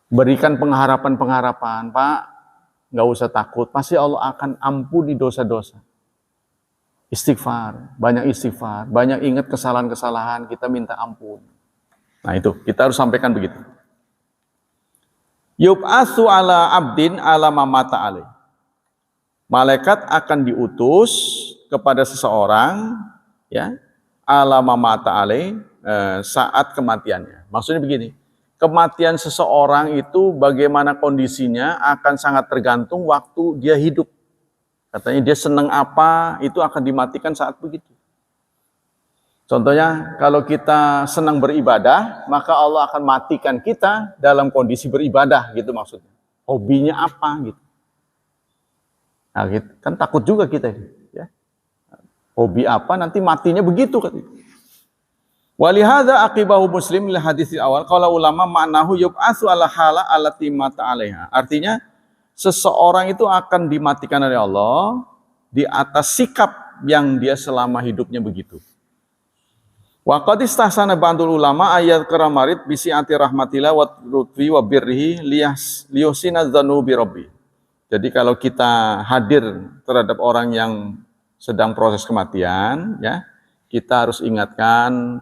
Berikan pengharapan-pengharapan, Pak, nggak usah takut, pasti Allah akan ampuni dosa-dosa. Istighfar, banyak ingat kesalahan-kesalahan, kita minta ampun. Nah itu, kita harus sampaikan begitu. Yub'atsu ala abdin ala mamata alaih. Malaikat akan diutus kepada seseorang, ya, ala mamata alaih, saat kematiannya. Maksudnya begini, kematian seseorang itu bagaimana kondisinya akan sangat tergantung waktu dia hidup. Katanya dia senang apa, itu akan dimatikan saat begitu. Contohnya, kalau kita senang beribadah, maka Allah akan matikan kita dalam kondisi beribadah, gitu maksudnya. Hobinya apa, gitu. Nah, gitu. Kan takut juga kita, ya. Hobi apa, nanti matinya begitu, katanya. Walihada akibahu Muslim li hadis awal kalau ulama ma'nahu yub'atsu ala hala allati mata 'alaiha. Artinya seseorang itu akan dimatikan oleh Allah di atas sikap yang dia selama hidupnya begitu. Wa qad istahsana ba'dul ulama ayat karamarid bi si'ati rahmatillah wa lutfi wa birrihi liyusina dzanu bi rabbi. Jadi kalau kita hadir terhadap orang yang sedang proses kematian, ya, kita harus ingatkan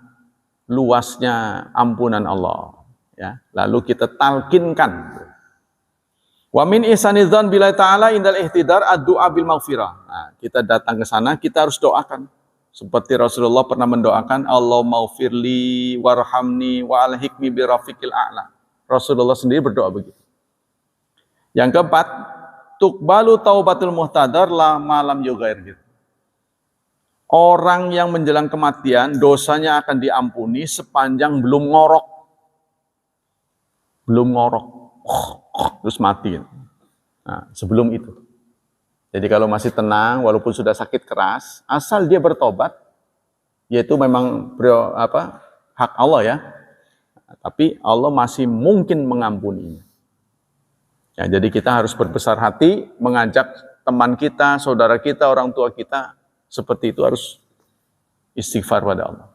luasnya ampunan Allah, ya. Lalu kita talkinkan. Wa min ihsanidzan billahi ta'ala indal ihtidar ad-du'a bil maghfirah. Nah, kita datang ke sana, kita harus doakan. Seperti Rasulullah pernah mendoakan, Allahumma ufirli warhamni wa alhikmi bi rafiqil a'la. Rasulullah sendiri berdoa begitu. Yang keempat, tuqbalu taubatul muhtadar la malam yughair. Orang yang menjelang kematian, dosanya akan diampuni sepanjang belum ngorok. Belum ngorok. Terus mati. Nah, sebelum itu. Jadi kalau masih tenang, walaupun sudah sakit keras, asal dia bertobat, yaitu memang hak Allah ya. Tapi Allah masih mungkin mengampuninya. Ya, jadi kita harus berbesar hati, mengajak teman kita, saudara kita, orang tua kita, seperti itu harus istighfar pada Allah.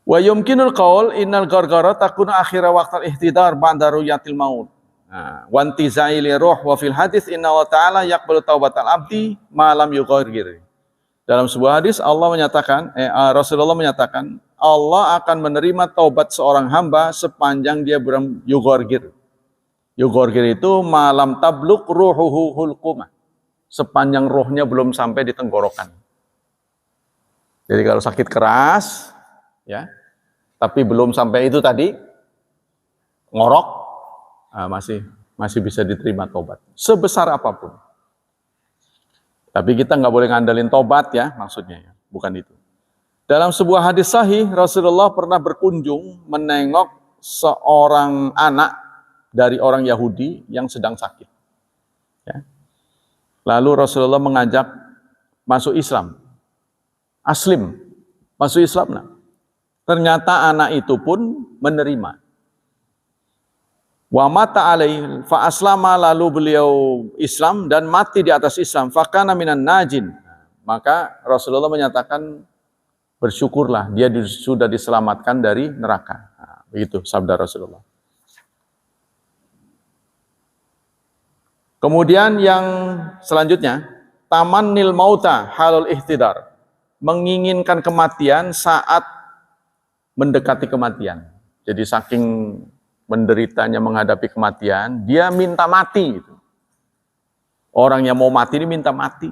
Wa yumkinul qaul innal gargara takunu akhira waqtal ihtidar ba'da ru'yatil maut. Nah, wa intizai li ruh wa fil hadis inna wa ta'ala yaqbalu taubatal abdi ma lam yughargir. Dalam sebuah hadis Allah menyatakan Rasulullah menyatakan Allah akan menerima taubat seorang hamba sepanjang dia belum yughargir. Yughargir itu malam tabluk ruhuhu hulqumah. Sepanjang rohnya belum sampai di tenggorokan. Jadi kalau sakit keras, ya, tapi belum sampai itu tadi, ngorok, masih bisa diterima tobat. Sebesar apapun. Tapi kita nggak boleh ngandelin tobat ya, maksudnya ya, bukan itu. Dalam sebuah hadis sahih, Rasulullah pernah berkunjung menengok seorang anak dari orang Yahudi yang sedang sakit. Ya. Lalu Rasulullah mengajak masuk Islam. Aslim, masuk Islam. Nah. Ternyata anak itu pun menerima. Wa mata alaihi fa aslama, lalu beliau Islam dan mati di atas Islam, fakana minan najin. Maka Rasulullah menyatakan bersyukurlah dia sudah diselamatkan dari neraka. Nah, begitu sabda Rasulullah. Kemudian yang selanjutnya, tamannil mauta halul ihtidar, menginginkan kematian saat mendekati kematian. Jadi saking menderitanya menghadapi kematian, dia minta mati. Orang yang mau mati ini minta mati.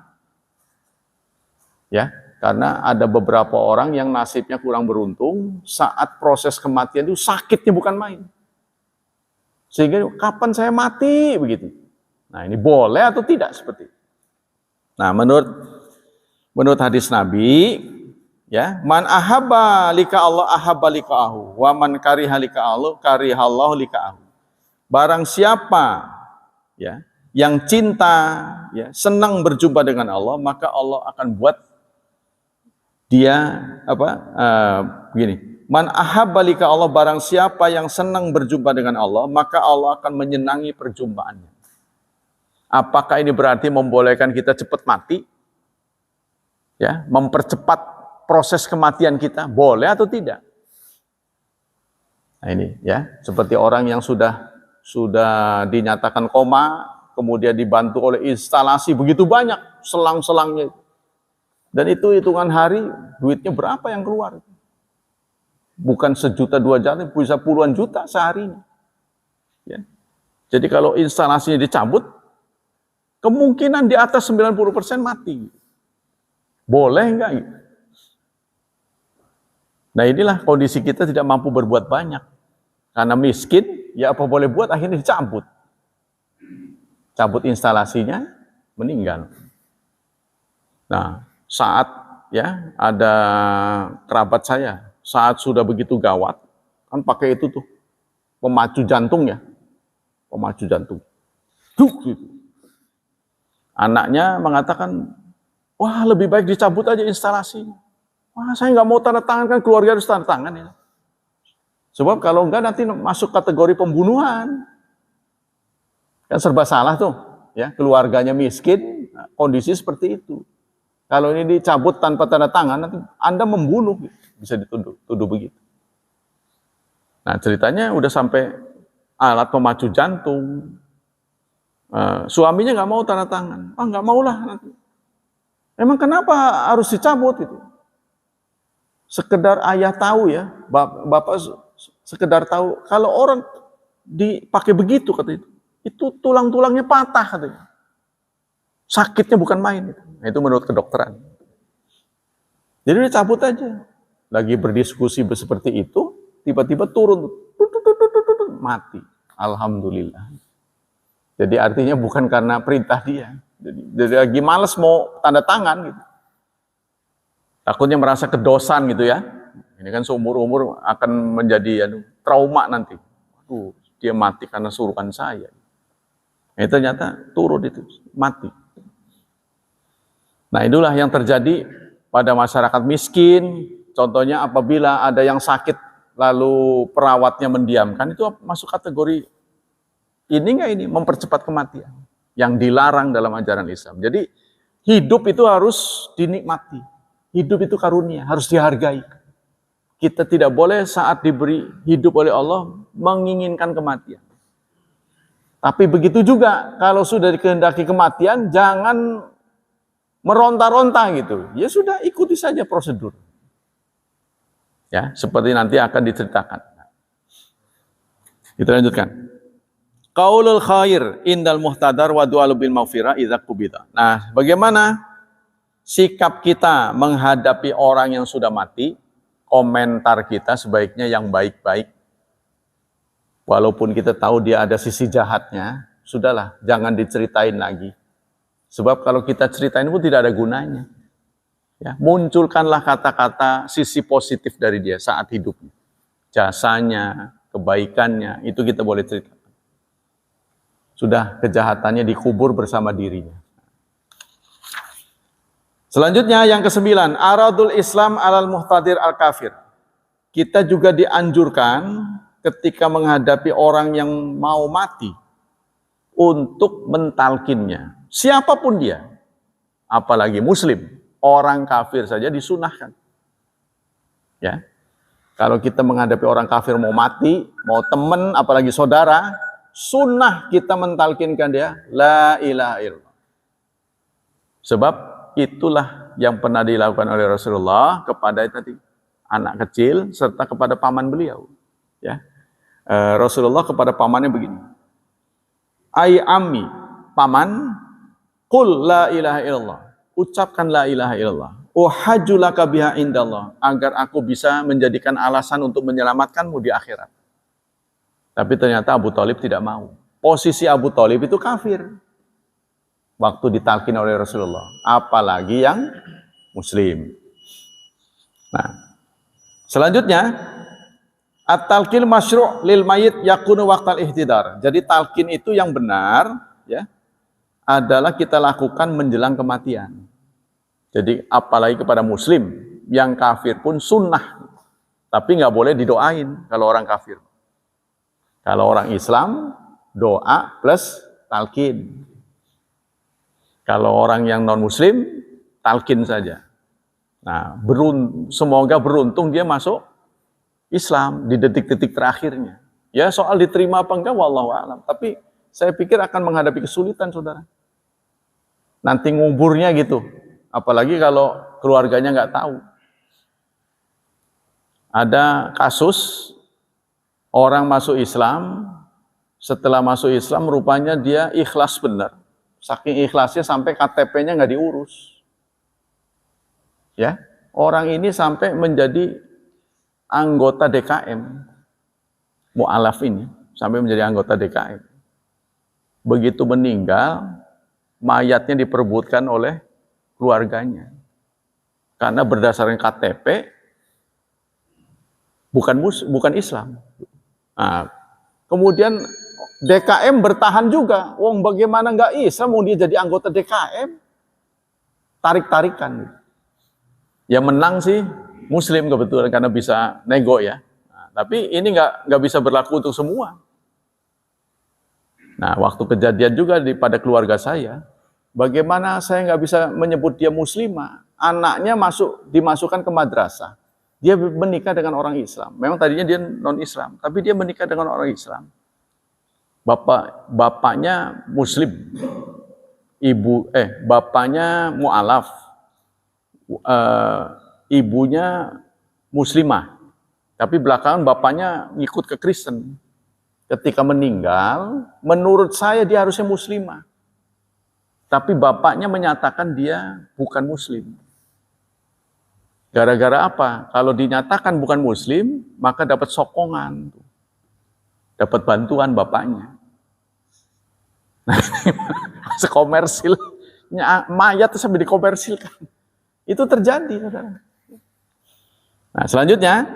Ya, karena ada beberapa orang yang nasibnya kurang beruntung, saat proses kematian itu sakitnya bukan main. Sehingga kapan saya mati begitu. Nah, ini boleh atau tidak seperti itu. Nah, menurut hadis Nabi, ya, man ahabba lika Allah ahabba lika'ahu, wa man kariha lika Allah karihallahu lika'ahu. Barang siapa, ya, yang cinta, ya, senang berjumpa dengan Allah, maka Allah akan buat dia begini. Man ahabba lika Allah, barang siapa yang senang berjumpa dengan Allah, maka Allah akan menyenangi perjumpaannya. Apakah ini berarti membolehkan kita cepat mati? Ya, mempercepat proses kematian kita, boleh atau tidak? Nah ini ya, seperti orang yang sudah dinyatakan koma, kemudian dibantu oleh instalasi begitu banyak selang-selangnya. Dan itu hitungan hari, duitnya berapa yang keluar? Bukan sejuta, 2 juta, bisa puluhan juta seharinya. Ya. Jadi kalau instalasinya dicabut, kemungkinan di atas 90% mati. Boleh enggak? Nah inilah kondisi kita tidak mampu berbuat banyak. Karena miskin, ya apa boleh buat, akhirnya dicabut. Cabut instalasinya, meninggal. Nah, saat ya ada kerabat saya, saat sudah begitu gawat, kan pakai itu tuh, pemacu jantung ya. Pemacu jantung. Gitu. Anaknya mengatakan, wah lebih baik dicabut aja instalasinya. Wah saya nggak mau tanda tangan, kan keluarga harus tanda tangan ya. Sebab kalau enggak nanti masuk kategori pembunuhan. Kan serba salah tuh, ya, keluarganya miskin, kondisi seperti itu. Kalau ini dicabut tanpa tanda tangan, nanti Anda membunuh, bisa dituduh begitu. Nah ceritanya udah sampai alat pemacu jantung, suaminya nggak mau tanda tangan, nggak maulah nanti. Emang kenapa harus dicabut itu? Sekedar ayah tahu ya, bapak sekedar tahu kalau orang dipakai begitu kata itu tulang-tulangnya patah katanya. Sakitnya bukan main itu. Nah, itu menurut kedokteran. Jadi dicabut aja. Lagi berdiskusi seperti itu, tiba-tiba turun, mati. Alhamdulillah. Jadi artinya bukan karena perintah dia. Jadi lagi males mau tanda tangan gitu. Takutnya merasa kedosan gitu ya. Ini kan seumur-umur akan menjadi trauma nanti. Aduh, dia mati karena suruhan saya. Nah, ternyata turun itu, mati. Nah, itulah yang terjadi pada masyarakat miskin. Contohnya apabila ada yang sakit lalu perawatnya mendiamkan, itu masuk kategori ini enggak ini mempercepat kematian yang dilarang dalam ajaran Islam. Jadi hidup itu harus dinikmati. Hidup itu karunia, harus dihargai. Kita tidak boleh saat diberi hidup oleh Allah menginginkan kematian. Tapi begitu juga kalau sudah dikehendaki kematian, jangan meronta-ronta gitu. Ya sudah, ikuti saja prosedur. Ya, seperti nanti akan diceritakan. Kita lanjutkan. Qaulul khair indal muhtadar wa du'alu bil maghfirah idza qubida. Nah, bagaimana sikap kita menghadapi orang yang sudah mati? Komentar kita sebaiknya yang baik-baik. Walaupun kita tahu dia ada sisi jahatnya, sudahlah, jangan diceritain lagi. Sebab kalau kita ceritain pun tidak ada gunanya. Ya, munculkanlah kata-kata sisi positif dari dia saat hidupnya. Jasanya, kebaikannya, itu kita boleh ceritakan. Sudah, kejahatannya dikubur bersama dirinya. Selanjutnya yang ke-9, aradul Islam alal muhtadir al kafir. Kita juga dianjurkan ketika menghadapi orang yang mau mati untuk mentalkinnya. Siapapun dia, apalagi muslim, orang kafir saja disunahkan. Ya. Kalau kita menghadapi orang kafir mau mati, mau teman, apalagi saudara, sunnah kita mentalkinkan dia, la ilaha illallah. Sebab itulah yang pernah dilakukan oleh Rasulullah kepada tadi anak kecil serta kepada paman beliau. Ya, Rasulullah kepada pamannya begini, ai ammi, paman, qul la ilaha illallah, ucapkan la ilaha illallah, uhajjulaka biha indallah, agar aku bisa menjadikan alasan untuk menyelamatkanmu di akhirat. Tapi ternyata Abu Thalib tidak mau. Posisi Abu Thalib itu kafir waktu ditalkin oleh Rasulullah, apalagi yang muslim. Nah, selanjutnya at-talqin masyru' lil mayit yakunu waqtal ihtidar. Jadi talqin itu yang benar ya adalah kita lakukan menjelang kematian. Jadi apalagi kepada muslim, yang kafir pun sunnah. Tapi nggak boleh didoain kalau orang kafir. Kalau orang Islam, doa plus talqin. Kalau orang yang non-muslim, talqin saja. Nah, semoga beruntung dia masuk Islam di detik-detik terakhirnya. Ya, soal diterima apa enggak, wallahu a'lam. Tapi saya pikir akan menghadapi kesulitan, saudara. Nanti nguburnya gitu. Apalagi kalau keluarganya nggak tahu. Ada kasus orang masuk Islam, setelah masuk Islam rupanya dia ikhlas benar. Saking ikhlasnya sampai KTP-nya nggak diurus. Ya, orang ini sampai menjadi anggota DKM. Mu'alaf ini sampai menjadi anggota DKM. Begitu meninggal, mayatnya diperebutkan oleh keluarganya. Karena berdasarkan KTP bukan Islam. Nah, kemudian DKM bertahan juga. Wong bagaimana nggak Islam mau dia jadi anggota DKM? Tarik-tarikan. Ya menang sih Muslim kebetulan karena bisa nego ya. Nah, tapi ini nggak bisa berlaku untuk semua. Nah, waktu kejadian juga pada keluarga saya, bagaimana saya nggak bisa menyebut dia muslimah? Anaknya dimasukkan ke madrasah. Dia menikah dengan orang Islam. Memang tadinya dia non-Islam, tapi dia menikah dengan orang Islam. Bapaknya muslim, bapaknya mu'alaf, ibunya muslimah, tapi belakangan bapaknya ngikut ke Kristen. Ketika meninggal, menurut saya dia harusnya muslimah, tapi bapaknya menyatakan dia bukan muslim. Gara-gara apa? Kalau dinyatakan bukan muslim, maka dapat sokongan, dapat bantuan bapaknya. Nah, sekomersil, mayat sampai dikomersilkan. Itu terjadi, saudara. Nah, selanjutnya,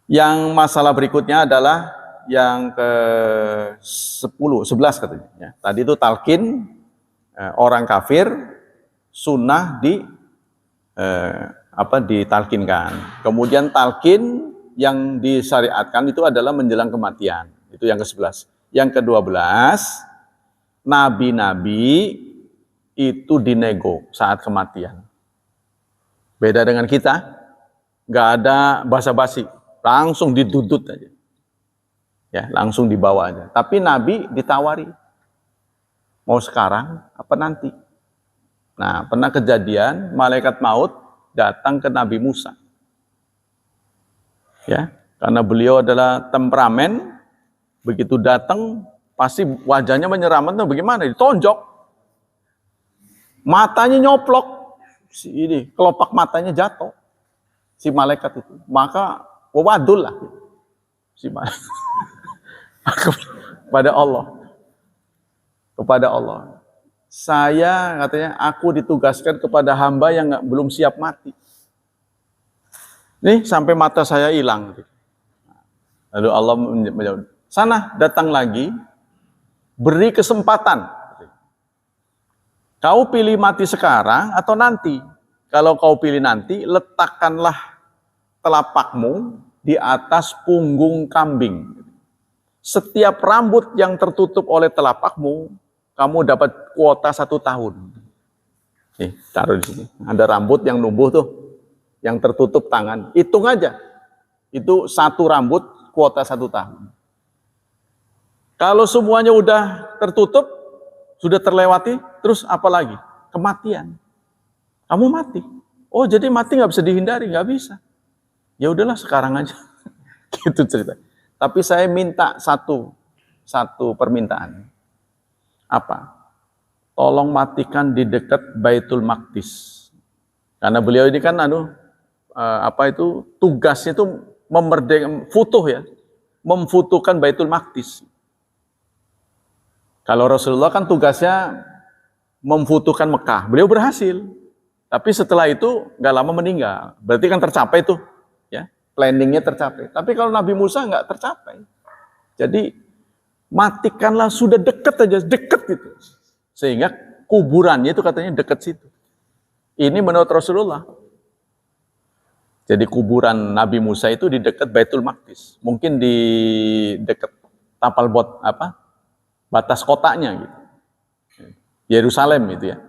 yang masalah berikutnya adalah yang ke-11 katanya. Ya, tadi itu talqin orang kafir, sunnah ditalkinkan. Kemudian talqin yang disyariatkan itu adalah menjelang kematian. Itu yang ke-11. Yang ke-12, nabi-nabi itu dinego saat kematian. Beda dengan kita, nggak ada basa-basi, langsung dituntut aja. Ya, langsung dibawa aja. Tapi nabi ditawari, mau sekarang apa nanti? Nah, pernah kejadian malaikat maut datang ke Nabi Musa. Ya, karena beliau adalah temperamen, begitu datang pasti wajahnya menyeramkan. Bagaimana? Ditonjok, matanya nyoplok, kelopak matanya jatuh, si malaikat itu. Maka wawadul lah si malaikat kepada Allah. Saya katanya, aku ditugaskan kepada hamba yang belum siap mati. Nih sampai mata saya hilang. Lalu Allah menjawab, sana datang lagi, beri kesempatan. Kau pilih mati sekarang atau nanti? Kalau kau pilih nanti, letakkanlah telapakmu di atas punggung kambing. Setiap rambut yang tertutup oleh telapakmu, kamu dapat kuota 1 tahun. Nih, taruh di sini. Ada rambut yang numbuh tuh, yang tertutup tangan. Hitung aja. Itu 1 rambut, kuota 1 tahun. Kalau semuanya udah tertutup, sudah terlewati, terus apa lagi? Kematian. Kamu mati. Oh, jadi mati nggak bisa dihindari, nggak bisa. Ya udahlah sekarang aja. Gitu cerita. Tapi saya minta satu permintaan. Apa? Tolong matikan di dekat Baitul Maqdis. Karena beliau ini kan tugasnya itu memfutuhkan Baitul Maqdis. Kalau Rasulullah kan tugasnya memfutuhkan Mekah. Beliau berhasil. Tapi setelah itu nggak lama meninggal. Berarti kan tercapai tuh, ya. Planningnya tercapai. Tapi kalau Nabi Musa nggak tercapai. Jadi matikanlah, sudah dekat aja, dekat gitu. Sehingga kuburannya itu katanya dekat situ. Ini menurut Rasulullah. Jadi kuburan Nabi Musa itu di dekat Baitul Maqdis. Mungkin di dekat batas kotanya gitu. Yerusalem itu ya.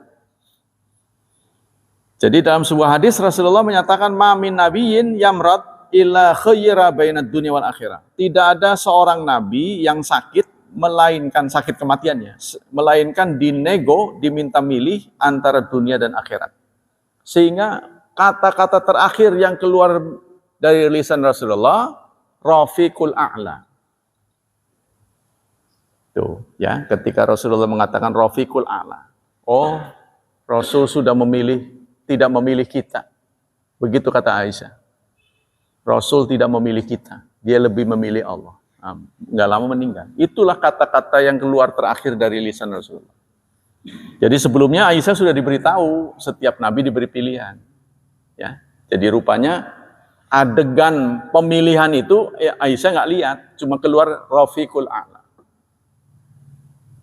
Jadi dalam sebuah hadis Rasulullah menyatakan ma min nabiyyin yamrad illa khayyara bainad dunya wal akhirah. Tidak ada seorang nabi yang sakit melainkan sakit kematiannya, melainkan diminta milih antara dunia dan akhirat. Sehingga kata-kata terakhir yang keluar dari lisan Rasulullah, Rafiqul A'la. Tuh, ya, ketika Rasulullah mengatakan Rafiqul A'la. Oh, Rasul sudah tidak memilih kita. Begitu kata Aisyah. Rasul tidak memilih kita, dia lebih memilih Allah. Nggak lama meninggal. Itulah kata-kata yang keluar terakhir dari lisan Rasulullah. Jadi sebelumnya Aisyah sudah diberitahu setiap nabi diberi pilihan. Ya, jadi rupanya adegan pemilihan itu Aisyah nggak lihat, cuma keluar Rafiqul A'la.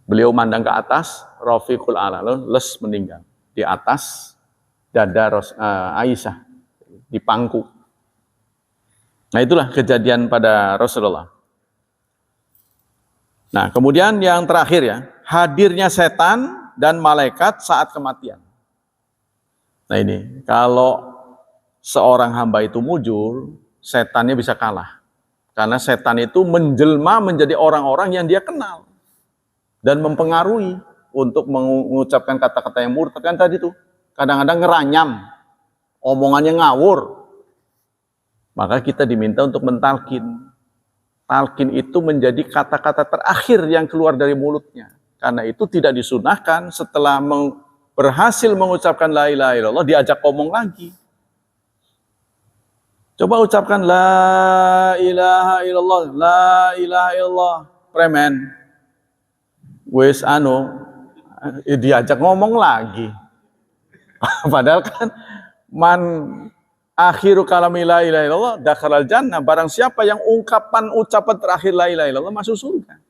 Beliau mandang ke atas, Rafiqul A'la, lalu meninggal di atas dada Aisyah, di pangku. Nah itulah kejadian pada Rasulullah. Nah kemudian yang terakhir ya, hadirnya setan dan malaikat saat kematian. Nah ini, kalau seorang hamba itu mujur, setannya bisa kalah. Karena setan itu menjelma menjadi orang-orang yang dia kenal. Dan mempengaruhi untuk mengucapkan kata-kata yang murtad. Kan tadi tuh, kadang-kadang ngeranyam, omongannya ngawur. Maka kita diminta untuk mentalkin. Talkin itu menjadi kata-kata terakhir yang keluar dari mulutnya. Karena itu tidak disunahkan setelah berhasil mengucapkan la ilaha illallah, diajak ngomong lagi. Coba ucapkan la ilaha illallah, la ilaha illallah, premen. Wes diajak ngomong lagi. Padahal kan man akhiru kalami la ilaha illallah dakhalal jannah. Barang siapa yang ucapan terakhir la ilaha illallah masuk surga.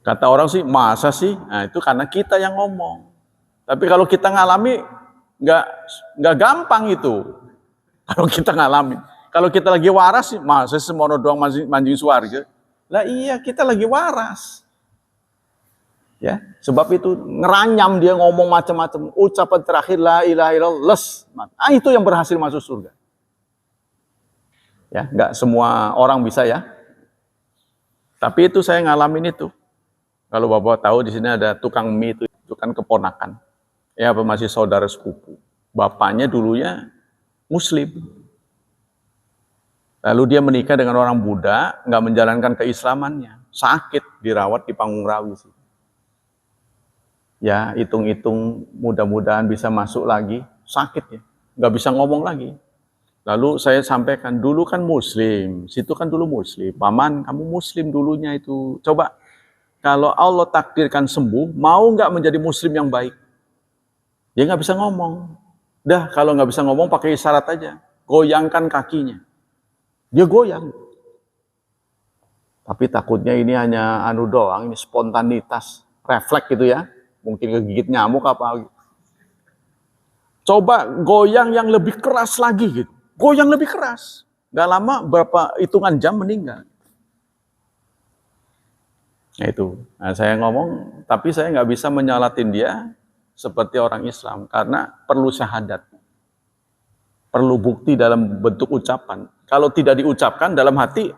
Kata orang sih, masa sih? Nah, itu karena kita yang ngomong. Tapi kalau kita ngalami, nggak gampang itu. Kalau kita ngalami. Kalau kita lagi waras sih, masa semono doang manjing suarga. Lah iya, kita lagi waras. Ya, sebab itu ngeranyam dia ngomong macam-macam, ucapan terakhir la ilaha illallah itu yang berhasil masuk surga. Ya, nggak semua orang bisa ya. Tapi itu saya ngalamin itu. Kalau Bapak tahu di sini ada tukang mie itu kan keponakan. Ya, masih saudara sepupu. Bapaknya dulunya Muslim. Lalu dia menikah dengan orang Buddha, nggak menjalankan keislamannya, sakit, dirawat di Panggung Rawi sih. Ya, hitung-hitung mudah-mudahan bisa masuk lagi, sakit ya, nggak bisa ngomong lagi. Lalu saya sampaikan, dulu kan Muslim, situ kan dulu Muslim, paman kamu Muslim dulunya itu, coba kalau Allah takdirkan sembuh, mau nggak menjadi Muslim yang baik? Dia nggak bisa ngomong. Dah, kalau nggak bisa ngomong pakai isyarat aja, goyangkan kakinya, dia goyang. Tapi takutnya ini hanya doang, ini spontanitas, refleks gitu ya. Mungkin kegigit nyamuk apa. Coba goyang yang lebih keras lagi gitu. Goyang lebih keras. nggak lama berapa hitungan jam meninggal. Nah itu, saya ngomong, tapi saya nggak bisa menyalatin dia seperti orang Islam karena perlu syahadat, perlu bukti dalam bentuk ucapan. Kalau tidak diucapkan dalam hati,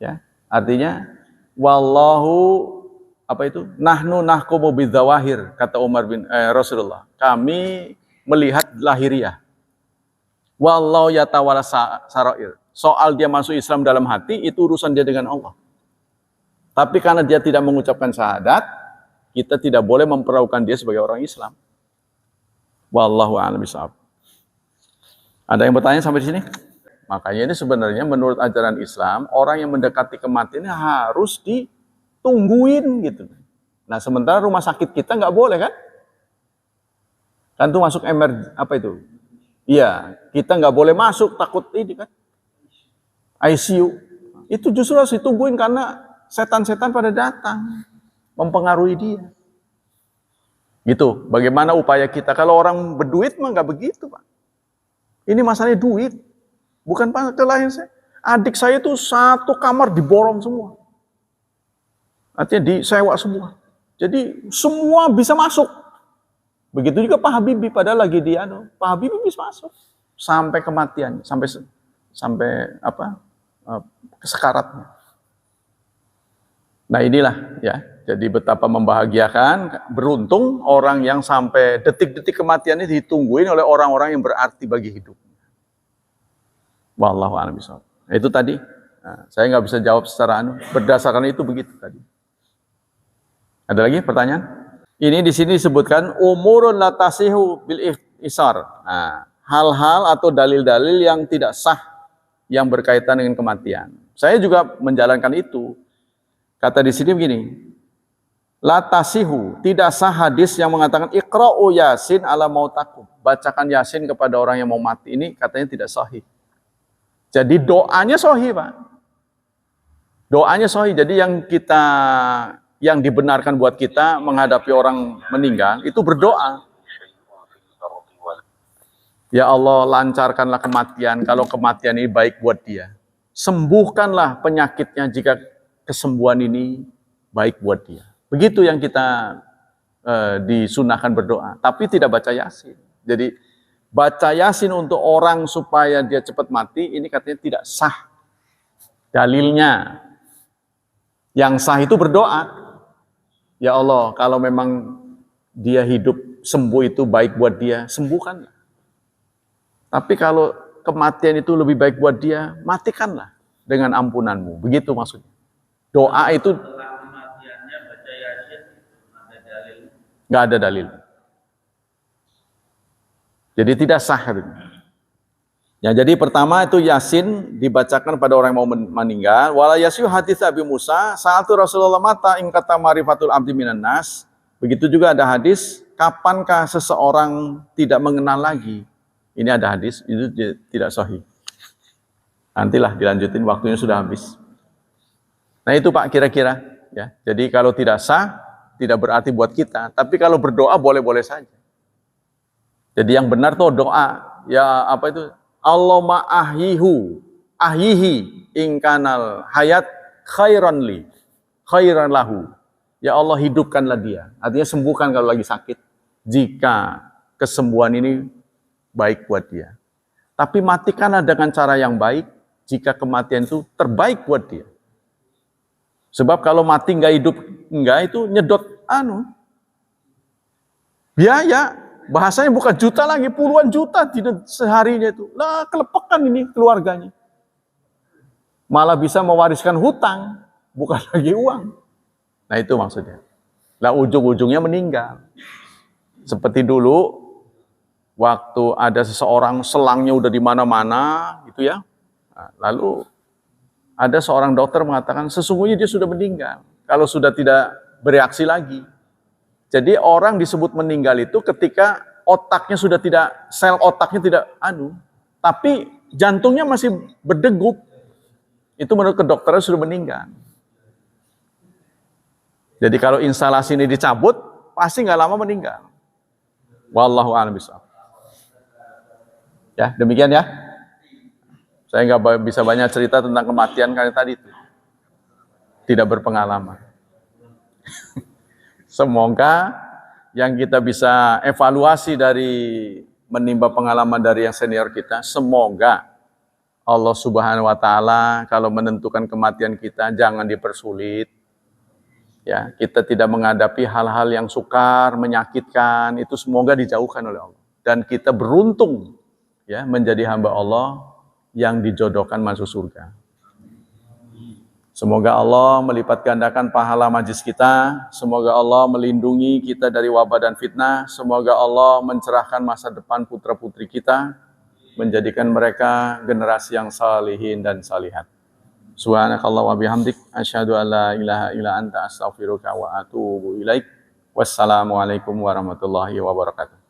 ya artinya wallahu apa itu? Nahnu nahkumu bidzawahir, kata Umar bin Rasulullah. Kami melihat lahiriah. Wallahu yatawalla sarair. Soal dia masuk Islam dalam hati itu urusan dia dengan Allah. Tapi karena dia tidak mengucapkan syahadat, kita tidak boleh memperlakukan dia sebagai orang Islam. Wallahu a'lam bishawab. Ada yang bertanya sampai di sini? Makanya ini sebenarnya menurut ajaran Islam, orang yang mendekati kematian harus ditungguin gitu. Nah sementara rumah sakit kita nggak boleh kan? Kan itu masuk apa itu? Iya, kita nggak boleh masuk, takut ini kan? ICU. Itu justru harus ditungguin karena setan-setan pada datang, mempengaruhi dia. Gitu, bagaimana upaya kita? Kalau orang berduit mah nggak begitu, Pak. Ini masalahnya duit, bukan kelahiran saya. Adik saya tuh satu kamar diborong semua. Artinya disewa semua. Jadi semua bisa masuk. Begitu juga Pak Habibie, padahal lagi Pak Habibie bisa masuk. Sampai kematian, sampai apa? Kesekaratnya. Nah inilah ya, jadi betapa membahagiakan, beruntung orang yang sampai detik-detik kematiannya ditungguin oleh orang-orang yang berarti bagi hidup. Wallahu a'lam bishawab. Itu tadi, saya nggak bisa jawab secara berdasarkan itu begitu tadi. Ada lagi pertanyaan? Ini di sini disebutkan umurun la tasihu bil isar. Hal-hal atau dalil-dalil yang tidak sah yang berkaitan dengan kematian. Saya juga menjalankan itu. Kata di sini begini, la tasihu, tidak sah hadis yang mengatakan iqra'u yasin ala mautakum. Bacakan yasin kepada orang yang mau mati. Ini katanya tidak sahih. Jadi doanya sahih, Pak. Doanya sahih. Jadi yang dibenarkan buat kita menghadapi orang meninggal itu berdoa. Ya Allah, lancarkanlah kematian kalau kematian ini baik buat dia. Sembuhkanlah penyakitnya jika kesembuhan ini baik buat dia. Begitu yang kita disunahkan berdoa, tapi tidak baca yasin. Jadi baca yasin untuk orang supaya dia cepat mati, ini katanya tidak sah. Dalilnya, yang sah itu berdoa. Ya Allah, kalau memang dia hidup sembuh itu baik buat dia, sembuhkanlah. Tapi kalau kematian itu lebih baik buat dia, matikanlah dengan ampunanmu. Begitu maksudnya. Doa itu nggak ada dalil. Jadi tidak sah. Ya, jadi pertama itu yasin dibacakan pada orang yang mau meninggal. Wala yasihu hadits Abi Musa sa'atu Rasulullah mata ing kata marifatul abdi minan nas. Begitu juga ada hadis, kapankah seseorang tidak mengenal lagi? Ini ada hadis, itu tidak sahih. Nantilah dilanjutin, waktunya sudah habis. Nah itu Pak kira-kira ya. Jadi kalau tidak sah tidak berarti buat kita, tapi kalau berdoa boleh-boleh saja. Jadi yang benar tuh doa ya apa itu Allahumma ahyihi ingkanal hayat khairan lahu. Ya Allah hidupkanlah dia. Artinya sembuhkan kalau lagi sakit. Jika kesembuhan ini baik buat dia. Tapi matikanlah dengan cara yang baik jika kematian itu terbaik buat dia. Sebab kalau mati nggak hidup nggak itu nyedot biaya, bahasanya bukan juta lagi, puluhan juta seharinya itu. Lah kelepekan ini keluarganya. Malah bisa mewariskan hutang, bukan lagi uang. Nah itu maksudnya. Lah ujung-ujungnya meninggal. Seperti dulu waktu ada seseorang selangnya udah di mana-mana gitu ya. Nah, lalu ada seorang dokter mengatakan sesungguhnya dia sudah meninggal kalau sudah tidak bereaksi lagi. Jadi orang disebut meninggal itu ketika otaknya sudah tidak, sel otaknya tidak tapi jantungnya masih berdegup. Itu menurut kedokteran sudah meninggal. Jadi kalau instalasi ini dicabut, pasti nggak lama meninggal. Wallahu a'lam bishawab. Ya, demikian ya. Saya nggak bisa banyak cerita tentang kematian karena tadi itu tidak berpengalaman. Semoga yang kita bisa evaluasi dari menimba pengalaman dari yang senior kita, semoga Allah Subhanahu wa taala kalau menentukan kematian kita jangan dipersulit. Ya, kita tidak menghadapi hal-hal yang sukar, menyakitkan, itu semoga dijauhkan oleh Allah. Dan kita beruntung ya menjadi hamba Allah yang dijodohkan masuk surga. Semoga Allah melipat gandakan pahala majlis kita. Semoga Allah melindungi kita dari wabah dan fitnah. Semoga Allah mencerahkan masa depan putra-putri kita, menjadikan mereka generasi yang salihin dan salihat. Subhanakallah wa bihamdik, asyhadu an la ilaha illa anta astaghfiruka wa atubu ilaik. Wassalamualaikum warahmatullahi wabarakatuh.